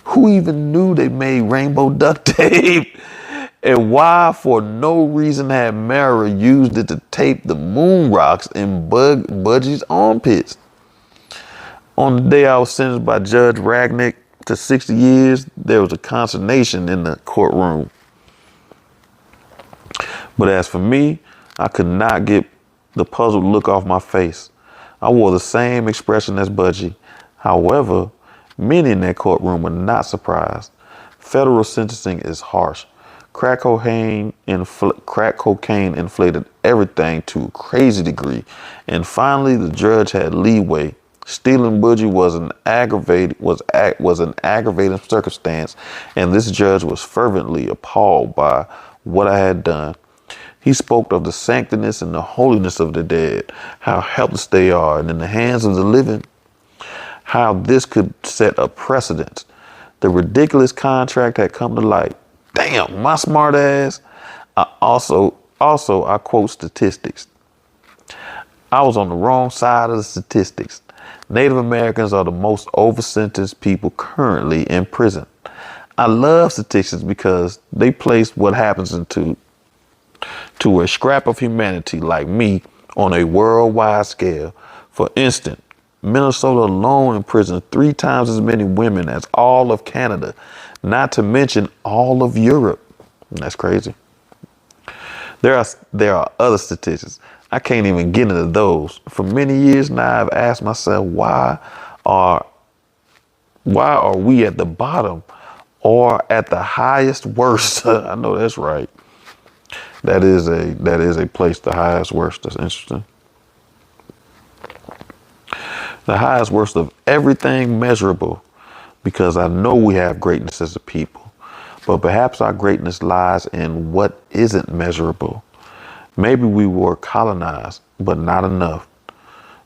Who even knew they made rainbow duct tape? And why, for no reason, had Mara used it to tape the moon rocks in Budgie's armpits? On the day I was sentenced by Judge Ragnick to 60 years, there was a consternation in the courtroom. But as for me, I could not get the puzzled look off my face. I wore the same expression as Budgie. However, many in that courtroom were not surprised. Federal sentencing is harsh. Crack cocaine inflated everything to a crazy degree. And finally, the judge had leeway. Stealing Budgie was an aggravating circumstance, and this judge was fervently appalled by what I had done. He spoke of the sanctity and the holiness of the dead, how helpless they are, and in the hands of the living, how this could set a precedent. The ridiculous contract had come to light. Damn, my smart ass. I quote statistics. I was on the wrong side of the statistics. Native Americans are the most over-sentenced people currently in prison. I love statistics because they place what happens to a scrap of humanity like me on a worldwide scale. For instance, Minnesota alone imprisons 3 times as many women as all of Canada, not to mention all of Europe. And that's crazy. There are other statistics. I can't even get into those. For many years now, I've asked myself, why are we at the bottom or at the highest worst? I know that's right. That is a place, the highest worst. That's interesting. The highest worst of everything measurable, because I know we have greatness as a people. But perhaps our greatness lies in what isn't measurable. Maybe we were colonized, but not enough.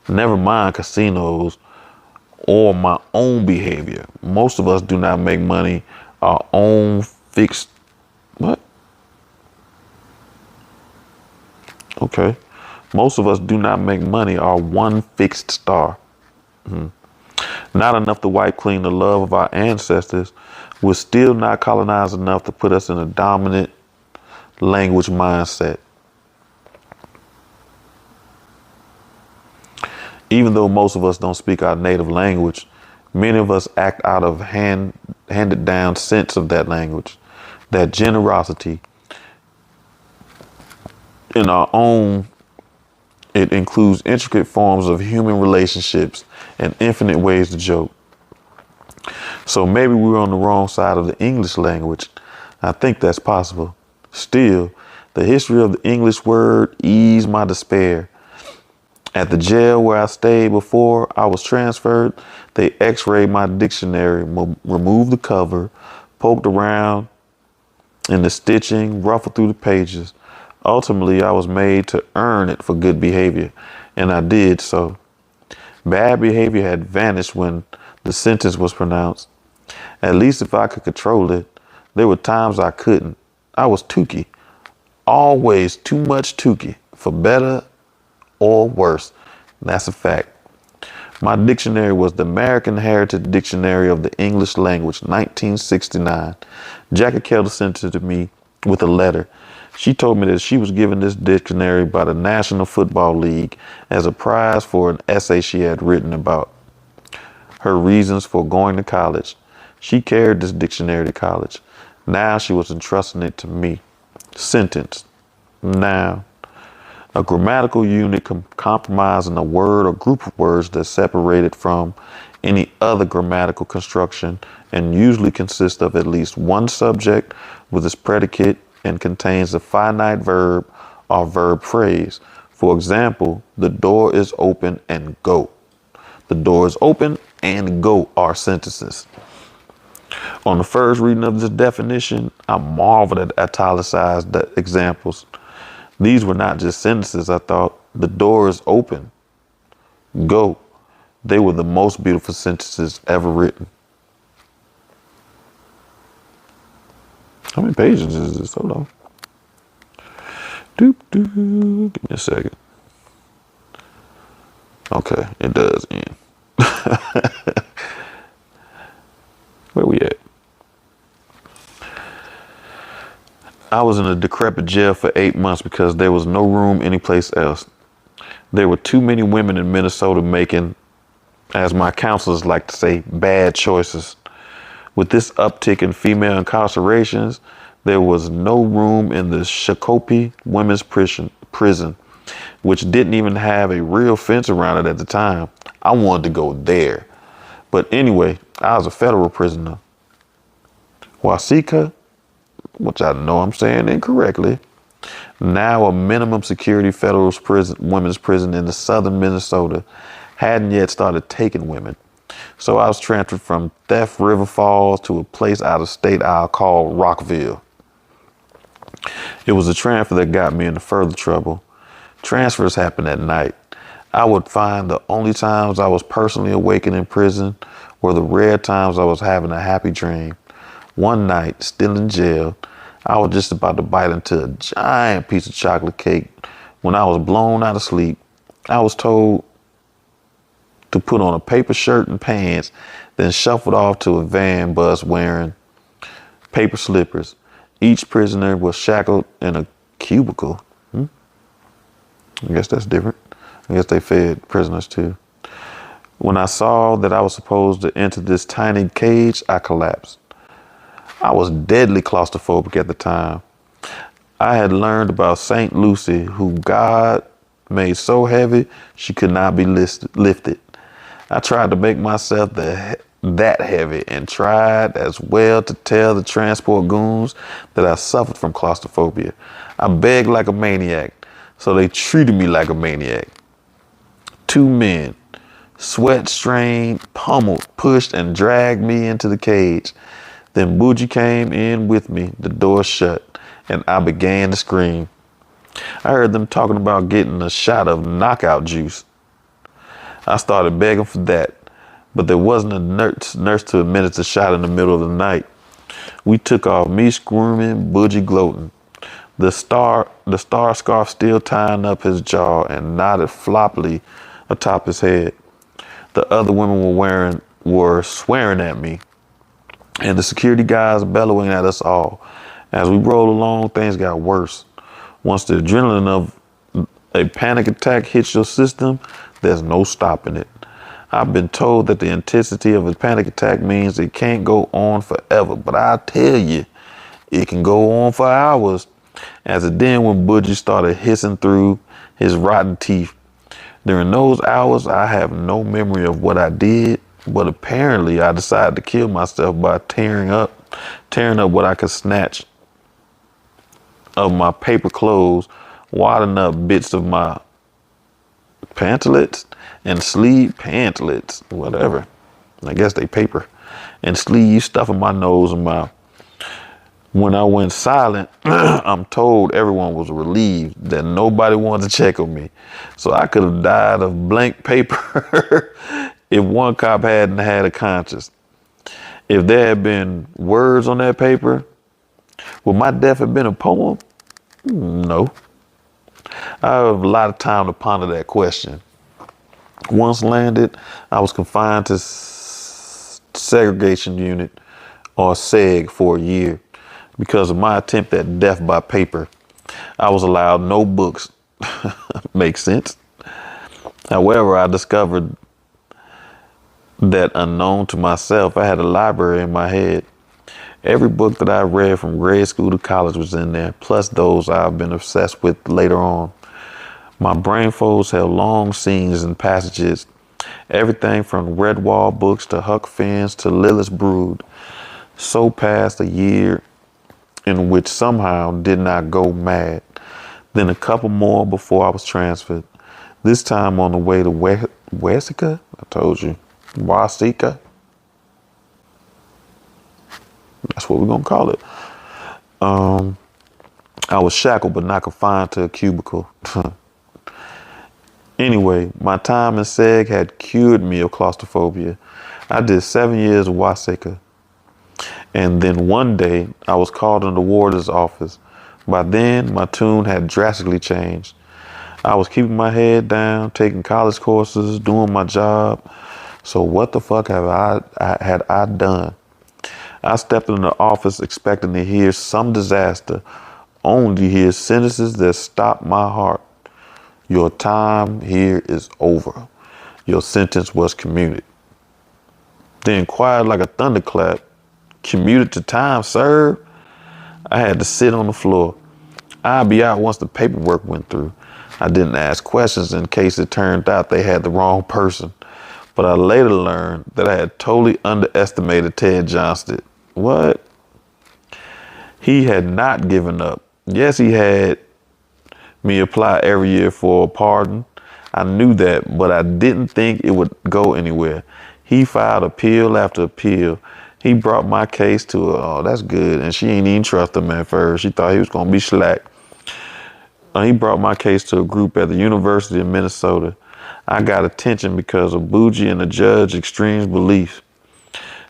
Never mind casinos or my own behavior. Most of us do not make money our own fixed. What? Okay. Most of us do not make money our one fixed star. Not enough to wipe clean the love of our ancestors. We're still not colonized enough to put us in a dominant language mindset. Even though most of us don't speak our native language, many of us act out of handed down sense of that language, that generosity. In our own, it includes intricate forms of human relationships and infinite ways to joke. So maybe we were on the wrong side of the English language. I think that's possible. Still, the history of the English word eased my despair. At the jail where I stayed before I was transferred, they x-rayed my dictionary, removed the cover, poked around in the stitching, ruffled through the pages. Ultimately, I was made to earn it for good behavior, and I did so. Bad behavior had vanished when the sentence was pronounced. At least if I could control it. There were times I couldn't. I was Tukey. Always too much Tukey, for better or worse. That's a fact. My dictionary was the American Heritage Dictionary of the English Language, 1969. Jackie Kelder sent it to me with a letter. She told me that she was given this dictionary by the National Football League as a prize for an essay she had written about her reasons for going to college. She carried this dictionary to college. Now she was entrusting it to me. Sentence. Now. A grammatical unit comprising a word or group of words that's separated from any other grammatical construction and usually consists of at least one subject with its predicate and contains a finite verb or verb phrase. For example, the door is open and go. The door is open and go are sentences. On the first reading of this definition, I marveled at italicized examples. These were not just sentences. I thought, the door is open. Go. They were the most beautiful sentences ever written. How many pages is this? Hold on. Doop, doop. Give me a second. Okay, it does end. Where we at? I was in a decrepit jail for 8 months because there was no room anyplace else. There were too many women in Minnesota making, as my counselors like to say, bad choices. With this uptick in female incarcerations, there was no room in the Shakopee Women's Prison, which didn't even have a real fence around it at the time. I wanted to go there. But anyway, I was a federal prisoner. Wasika, which I know I'm saying incorrectly, now a minimum security federal women's prison in the southern Minnesota, hadn't yet started taking women. So I was transferred from Theft River Falls to a place out of state I'll call Rockville. It was a transfer that got me into further trouble. Transfers happened at night. I would find the only times I was personally awakened in prison were the rare times I was having a happy dream. One night, still in jail, I was just about to bite into a giant piece of chocolate cake when I was blown out of sleep. I was told to put on a paper shirt and pants, then shuffled off to a van bus wearing paper slippers. Each prisoner was shackled in a cubicle. I guess that's different. I guess they fed prisoners too. When I saw that I was supposed to enter this tiny cage, I collapsed. I was deadly claustrophobic at the time. I had learned about St. Lucy, who God made so heavy she could not be lifted. I tried to make myself that heavy and tried as well to tell the transport goons that I suffered from claustrophobia. I begged like a maniac, so they treated me like a maniac. 2 men, sweat-stained, pummeled, pushed, and dragged me into the cage. Then Bougie came in with me, the door shut, and I began to scream. I heard them talking about getting a shot of knockout juice. I started begging for that, but there wasn't a nurse to administer a shot in the middle of the night. We took off, me screaming, Bougie gloating. The star scarf still tying up his jaw and knotted floppily atop his head. The other women were swearing at me, and the security guys bellowing at us all. As we rolled along, things got worse. Once the adrenaline of a panic attack hits your system, there's no stopping it. I've been told that the intensity of a panic attack means it can't go on forever, but I tell you, it can go on for hours. As it did when Bougie started hissing through his rotten teeth. During those hours, I have no memory of what I did, but apparently I decided to kill myself by tearing up what I could snatch of my paper clothes, wadding up bits of my pantalets and sleeve pantalets, whatever. I guess they paper and sleeves, stuffing my nose and mouth. When I went silent, I'm told everyone was relieved that nobody wanted to check on me. So I could have died of blank paper if one cop hadn't had a conscience. If there had been words on that paper, would my death have been a poem? No. I have a lot of time to ponder that question. Once landed, I was confined to segregation unit, or SEG, for a year. Because of my attempt at death by paper, I was allowed no books. Makes sense. However, I discovered that unknown to myself, I had a library in my head. Every book that I read from grade school to college was in there, plus those I've been obsessed with later on. My brain folds held long scenes and passages, everything from Redwall books to Huck Finn's to Lilith's Brood. So passed a year in which somehow did not go mad. Then a couple more before I was transferred. This time on the way to Wesika? I told you. Wasika? That's what we're going to call it. I was shackled but not confined to a cubicle. Anyway, my time in SEG had cured me of claustrophobia. I did 7 years of Wasika. And then one day, I was called in the warden's office. By then, my tune had drastically changed. I was keeping my head down, taking college courses, doing my job. So what the fuck had I done? I stepped in the office expecting to hear some disaster, only to hear sentences that stopped my heart. Your time here is over. Your sentence was commuted. Then quiet like a thunderclap, commuted to time served. I had to sit on the floor. I'd be out once the paperwork went through. I didn't ask questions in case it turned out they had the wrong person. But I later learned that I had totally underestimated Ted Johnston. What? He had not given up. Yes, he had me apply every year for a pardon. I knew that, but I didn't think it would go anywhere. He filed appeal after appeal. He brought my case to her. Oh, that's good. And she ain't even trust him at first. She thought he was going to be slack. He brought my case to a group at the University of Minnesota. I got attention because of Bougie and the judge's extreme beliefs.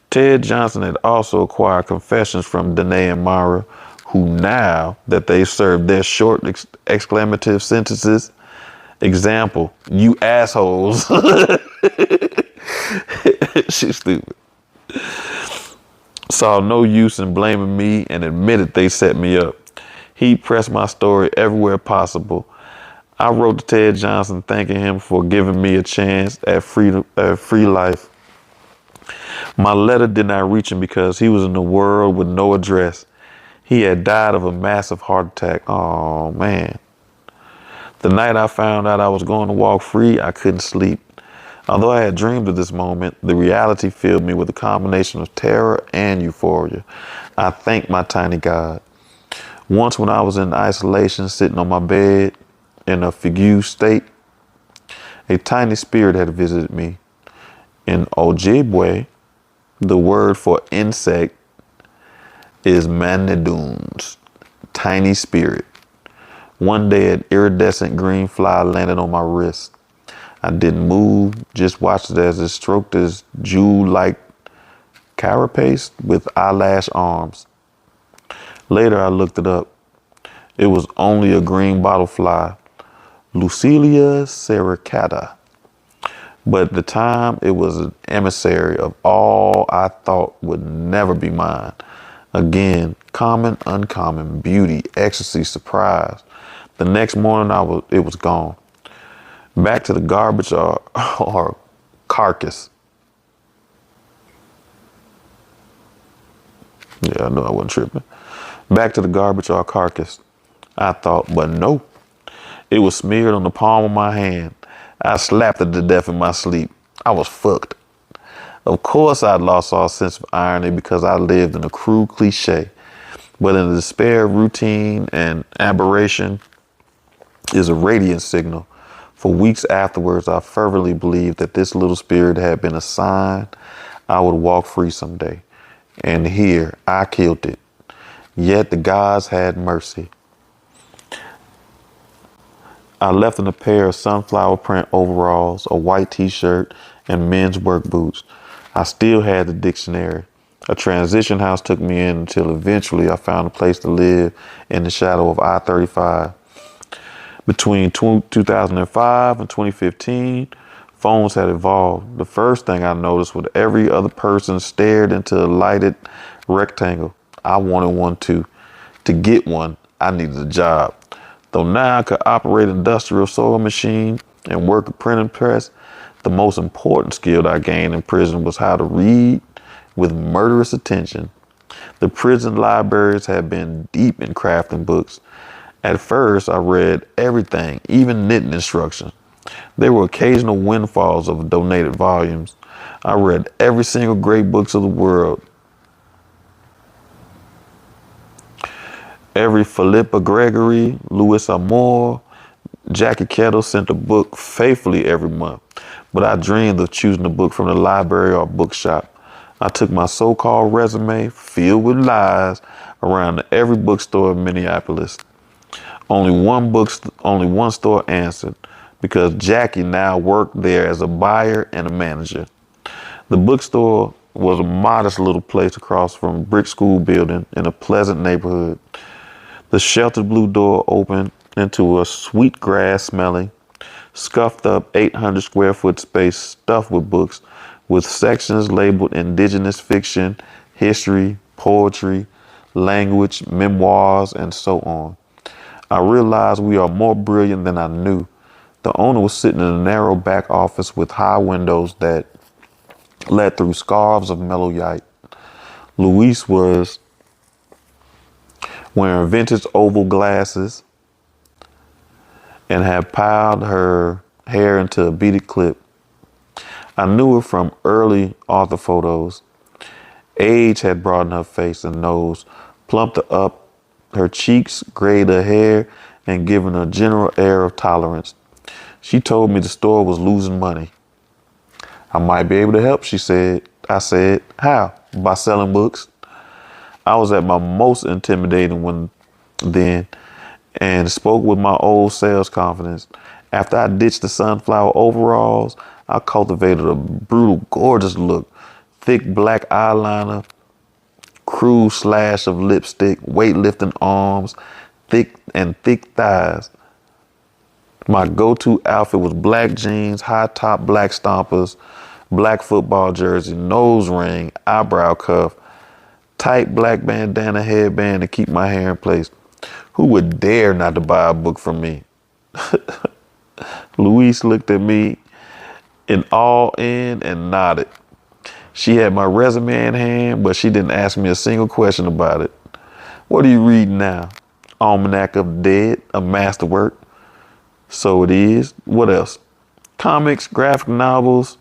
Ted Johnston had also acquired confessions from Danae and Mara, who now that they served their short exclamative sentences, example, you assholes. She's stupid. Saw no use in blaming me and admitted they set me up. He pressed my story everywhere possible. I wrote to Ted Johnston thanking him for giving me a chance at free life. My letter did not reach him because he was in a world with no address. He had died of a massive heart attack. Oh, man. The night I found out I was going to walk free, I couldn't sleep. Although I had dreamed of this moment, the reality filled me with a combination of terror and euphoria. I thanked my tiny God. Once when I was in isolation, sitting on my bed in a fugue state, a tiny spirit had visited me. In Ojibwe, the word for insect is Manidoon's tiny spirit. One day an iridescent green fly landed on my wrist. I didn't move, just watched it as it stroked his jewel-like carapace with eyelash arms. Later I looked it up. It was only a green bottlefly, Lucilia sericata. But at the time, it was an emissary of all I thought would never be mine. Again, common, uncommon, beauty, ecstasy, surprise. The next morning, it was gone. Back to the garbage or carcass. Yeah, I knew I wasn't tripping. Back to the garbage or carcass, I thought, but nope. It was smeared on the palm of my hand. I slapped it to death in my sleep. I was fucked. Of course, I'd lost all sense of irony because I lived in a crude cliche. But in the despair of routine and aberration is a radiant signal. For weeks afterwards, I fervently believed that this little spirit had been a sign I would walk free someday. And here, I killed it. Yet the gods had mercy. I left in a pair of sunflower print overalls, a white t-shirt, and men's work boots. I still had the dictionary. A transition house took me in until eventually I found a place to live in the shadow of I-35. Between 2005 and 2015, phones had evolved. The first thing I noticed was every other person stared into a lighted rectangle. I wanted one too. To get one, I needed a job. Though now I could operate an industrial sewing machine and work a printing press, the most important skill I gained in prison was how to read with murderous attention. The prison libraries had been deep in crafting books. At first, I read everything, even knitting instructions. There were occasional windfalls of donated volumes. I read every single great books of the world. Every Philippa Gregory, Louis Amour, Jackie Kettle sent a book faithfully every month. But I dreamed of choosing a book from the library or bookshop. I took my so-called resume, filled with lies, around to every bookstore in Minneapolis. Only one store answered, because Jackie now worked there as a buyer and a manager. The bookstore was a modest little place across from a brick school building in a pleasant neighborhood. The sheltered blue door opened into a sweet grass smelling, scuffed up 800 square foot space stuffed with books, with sections labeled indigenous fiction, history, poetry, language, memoirs, and so on. I realized we are more brilliant than I knew. The owner was sitting in a narrow back office with high windows that led through scarves of mellow light. Louise was wearing vintage oval glasses and had piled her hair into a beaded clip. I knew her from early author photos. Age had broadened her face and nose, plumped her up her cheeks, grayed her hair, and given a general air of tolerance. She told me the store was losing money. I might be able to help, she said. I said, how? By selling books? I was at my most intimidating then and spoke with my old sales confidence. After I ditched the sunflower overalls, I cultivated a brutal, gorgeous look. Thick black eyeliner, crude slash of lipstick, weightlifting arms, thick thighs. My go-to outfit was black jeans, high top black stompers, black football jersey, nose ring, eyebrow cuff, tight black bandana headband to keep my hair in place. Who would dare not to buy a book from me? Louise looked at me in awe and nodded. She had my resume in hand, but she didn't ask me a single question about it. What are you reading now? Almanac of the Dead, a masterwork. So it is. What else? Comics, graphic novels,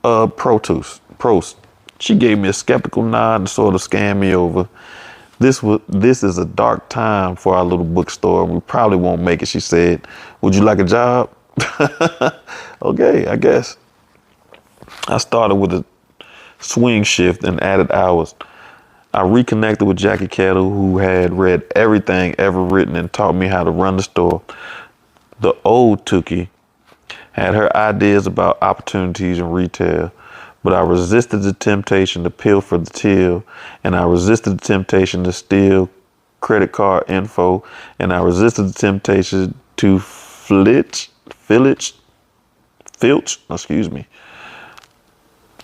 Proust. She gave me a skeptical nod and sort of scanned me over. This is a dark time for our little bookstore. We probably won't make it, she said. Would you like a job? Okay, I guess. I started with a swing shift and added hours. I reconnected with Jackie Kettle, who had read everything ever written and taught me how to run the store. The old Tookie had her ideas about opportunities in retail, but I resisted the temptation to pilfer the till, and I resisted the temptation to steal credit card info, and I resisted the temptation to filch,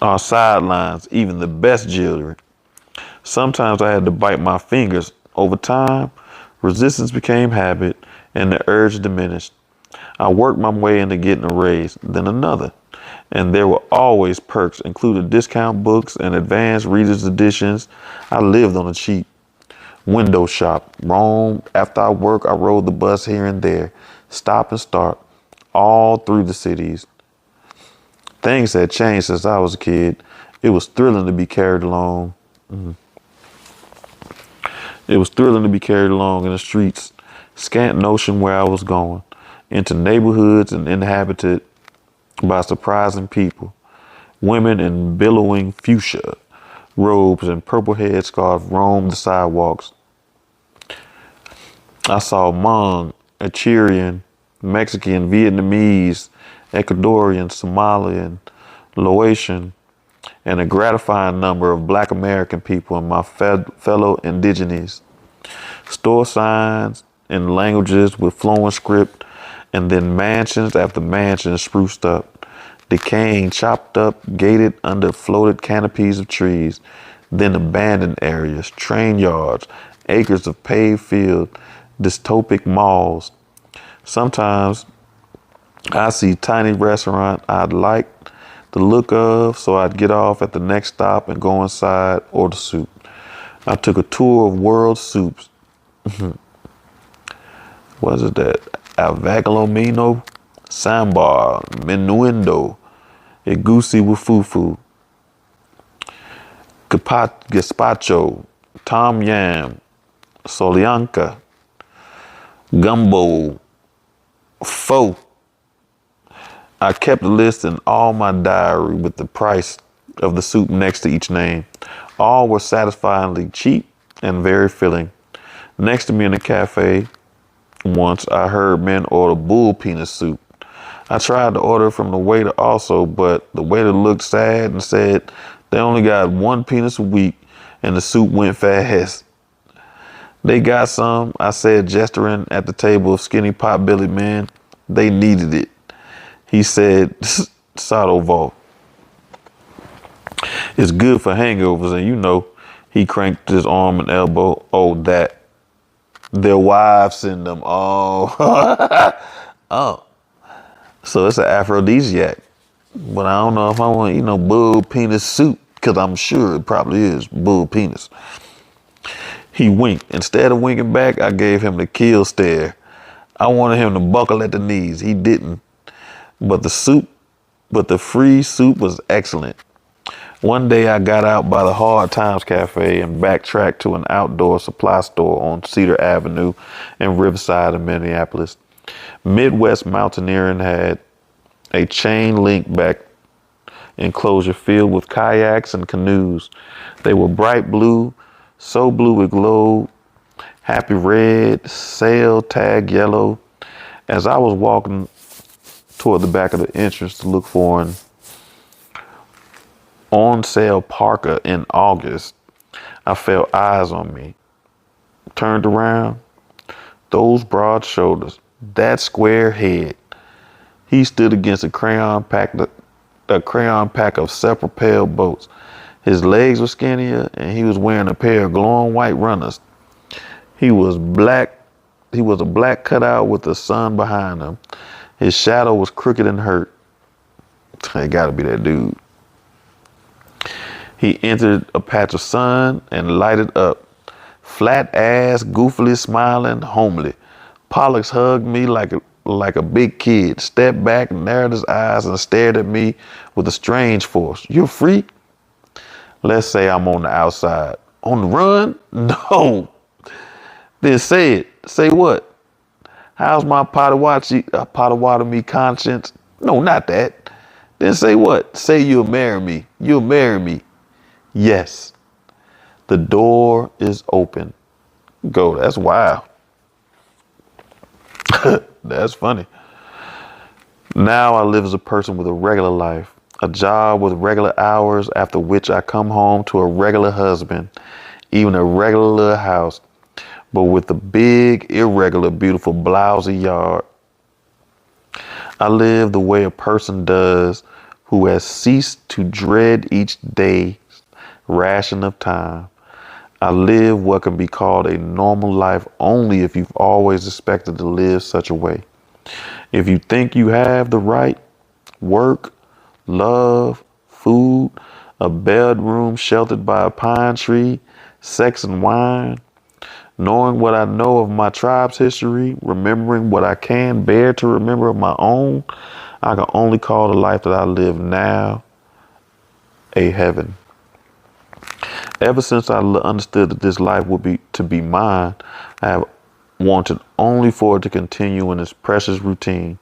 our sidelines, even the best jewelry. Sometimes I had to bite my fingers. Over time, resistance became habit and the urge diminished. I worked my way into getting a raise, then another. And there were always perks, including discount books and advanced reader's editions. I lived on a cheap window shop. Roamed. After I work, I rode the bus here and there, stop and start, all through the cities. Things had changed since I was a kid. It was thrilling to be carried along. It was thrilling to be carried along in the streets, scant notion where I was going, into neighborhoods and inhabited by surprising people. Women in billowing fuchsia robes and purple headscarves roamed the sidewalks. I saw Hmong, Algerian, Mexican, Vietnamese, Ecuadorian, Somalian, Laotian, and a gratifying number of Black American people and my fellow indigenes. Store signs in languages with flowing script, and then mansions after mansions spruced up, decaying, chopped up, gated under floated canopies of trees, then abandoned areas, train yards, acres of paved field, dystopic malls. Sometimes I see tiny restaurant I'd like the look of, so I'd get off at the next stop and go inside, order soup. I took a tour of world soups. What is that? Avagalomino, Sambar, Menuendo, Egusi with fufu, Gazpacho, Tom Yam, Solyanka, Gumbo, Pho. I kept a list in all my diary with the price of the soup next to each name. All were satisfyingly cheap and very filling. Next to me in the cafe, once I heard men order bull penis soup. I tried to order from the waiter also, but the waiter looked sad and said they only got one penis a week and the soup went fast. They got some, I said, gesturing at the table of skinny pot-bellied men. They needed it. He said, Sadoval. It's good for hangovers, and you know, he cranked his arm and elbow. Oh, that. Their wives send them. Oh. Oh. So it's an aphrodisiac. But I don't know if I want, bull penis soup, because I'm sure it probably is bull penis. He winked. Instead of winking back, I gave him the kill stare. I wanted him to buckle at the knees. He didn't. But the free soup was excellent. One day I got out by the Hard Times Cafe and backtracked to an outdoor supply store on Cedar Avenue in Riverside in Minneapolis. Midwest Mountaineering had a chain link back enclosure filled with kayaks and canoes. They were bright blue, so blue it glowed, happy red, sail tag yellow. As I was walking toward the back of the entrance to look for an on sale parka in August, I felt eyes on me. Turned around, those broad shoulders, that square head. He stood against a crayon pack of separate pale boats. His legs were skinnier and he was wearing a pair of glowing white runners. He was a black cutout with the sun behind him. His shadow was crooked and hurt. It gotta be that dude. He entered a patch of sun and lighted up. Flat ass, goofily smiling, homely. Pollux hugged me like a big kid, stepped back, narrowed his eyes, and stared at me with a strange force. You're free? Let's say I'm on the outside. On the run? No. Then say it. Say what? How's my Potawatomi conscience? No, not that. Then say what? Say you'll marry me. You'll marry me. Yes. The door is open. Go. That's wild. That's funny. Now I live as a person with a regular life, a job with regular hours, after which I come home to a regular husband, even a regular little house, but with a big, irregular, beautiful, blousy yard. I live the way a person does who has ceased to dread each day's ration of time. I live what can be called a normal life only if you've always expected to live such a way. If you think you have the right work, love, food, a bedroom sheltered by a pine tree, sex and wine, knowing what I know of my tribe's history, remembering what I can bear to remember of my own, I can only call the life that I live now a heaven. Ever since I understood that this life would be to be mine, I have wanted only for it to continue in its precious routine,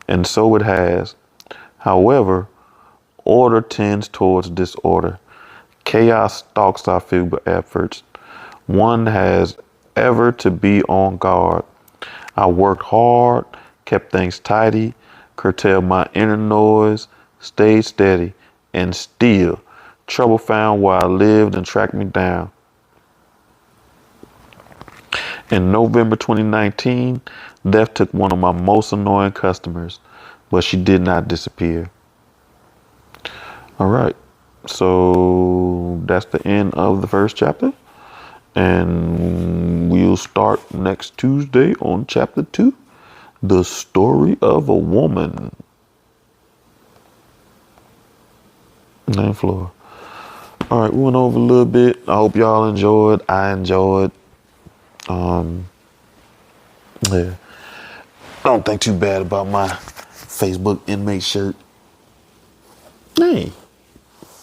and so it has. However, order tends towards disorder. Chaos stalks our feeble efforts. One has ever to be on guard. I worked hard, kept things tidy, curtailed my inner noise, stayed steady, and still trouble found where I lived and tracked me down. In November 2019, death took one of my most annoying customers, but she did not disappear. All right, so that's the end of the first chapter, and we'll start next Tuesday on chapter 2, The Story of a Woman. Name floor. All right, we went over a little bit. I hope y'all enjoyed. I enjoyed. Yeah. Don't think too bad about my Facebook inmate shirt. Hey,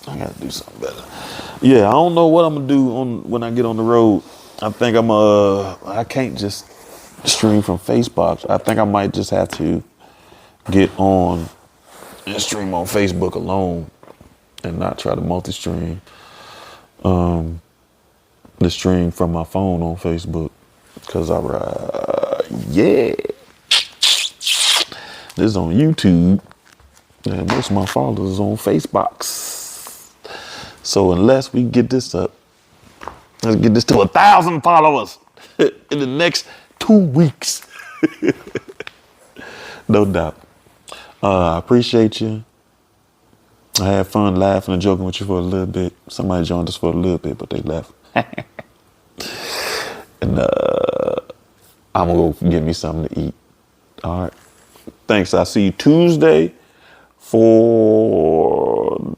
I gotta do something better. Yeah, I don't know what I'm gonna do when I get on the road. I think I can't just stream from Facebook. I think I might just have to get on and stream on Facebook alone and not try to multi-stream the stream from my phone on Facebook. Cause yeah. This is on YouTube. And most of my followers is on Facebook. So unless we get this up, let's get this to 1,000 followers in the next 2 weeks. No doubt. I appreciate you. I had fun laughing and joking with you for a little bit. Somebody joined us for a little bit, but they left. And I'm gonna go get me something to eat. All right. Thanks. I'll see you Tuesday for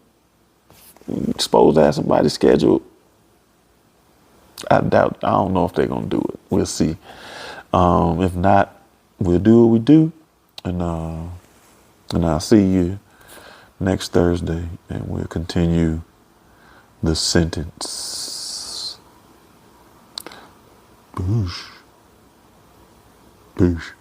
supposed to have somebody scheduled. I don't know if they're gonna do it. We'll see. If not, we'll do what we do, and I'll see you next Thursday, and we'll continue the sentence. Boosh. Boosh.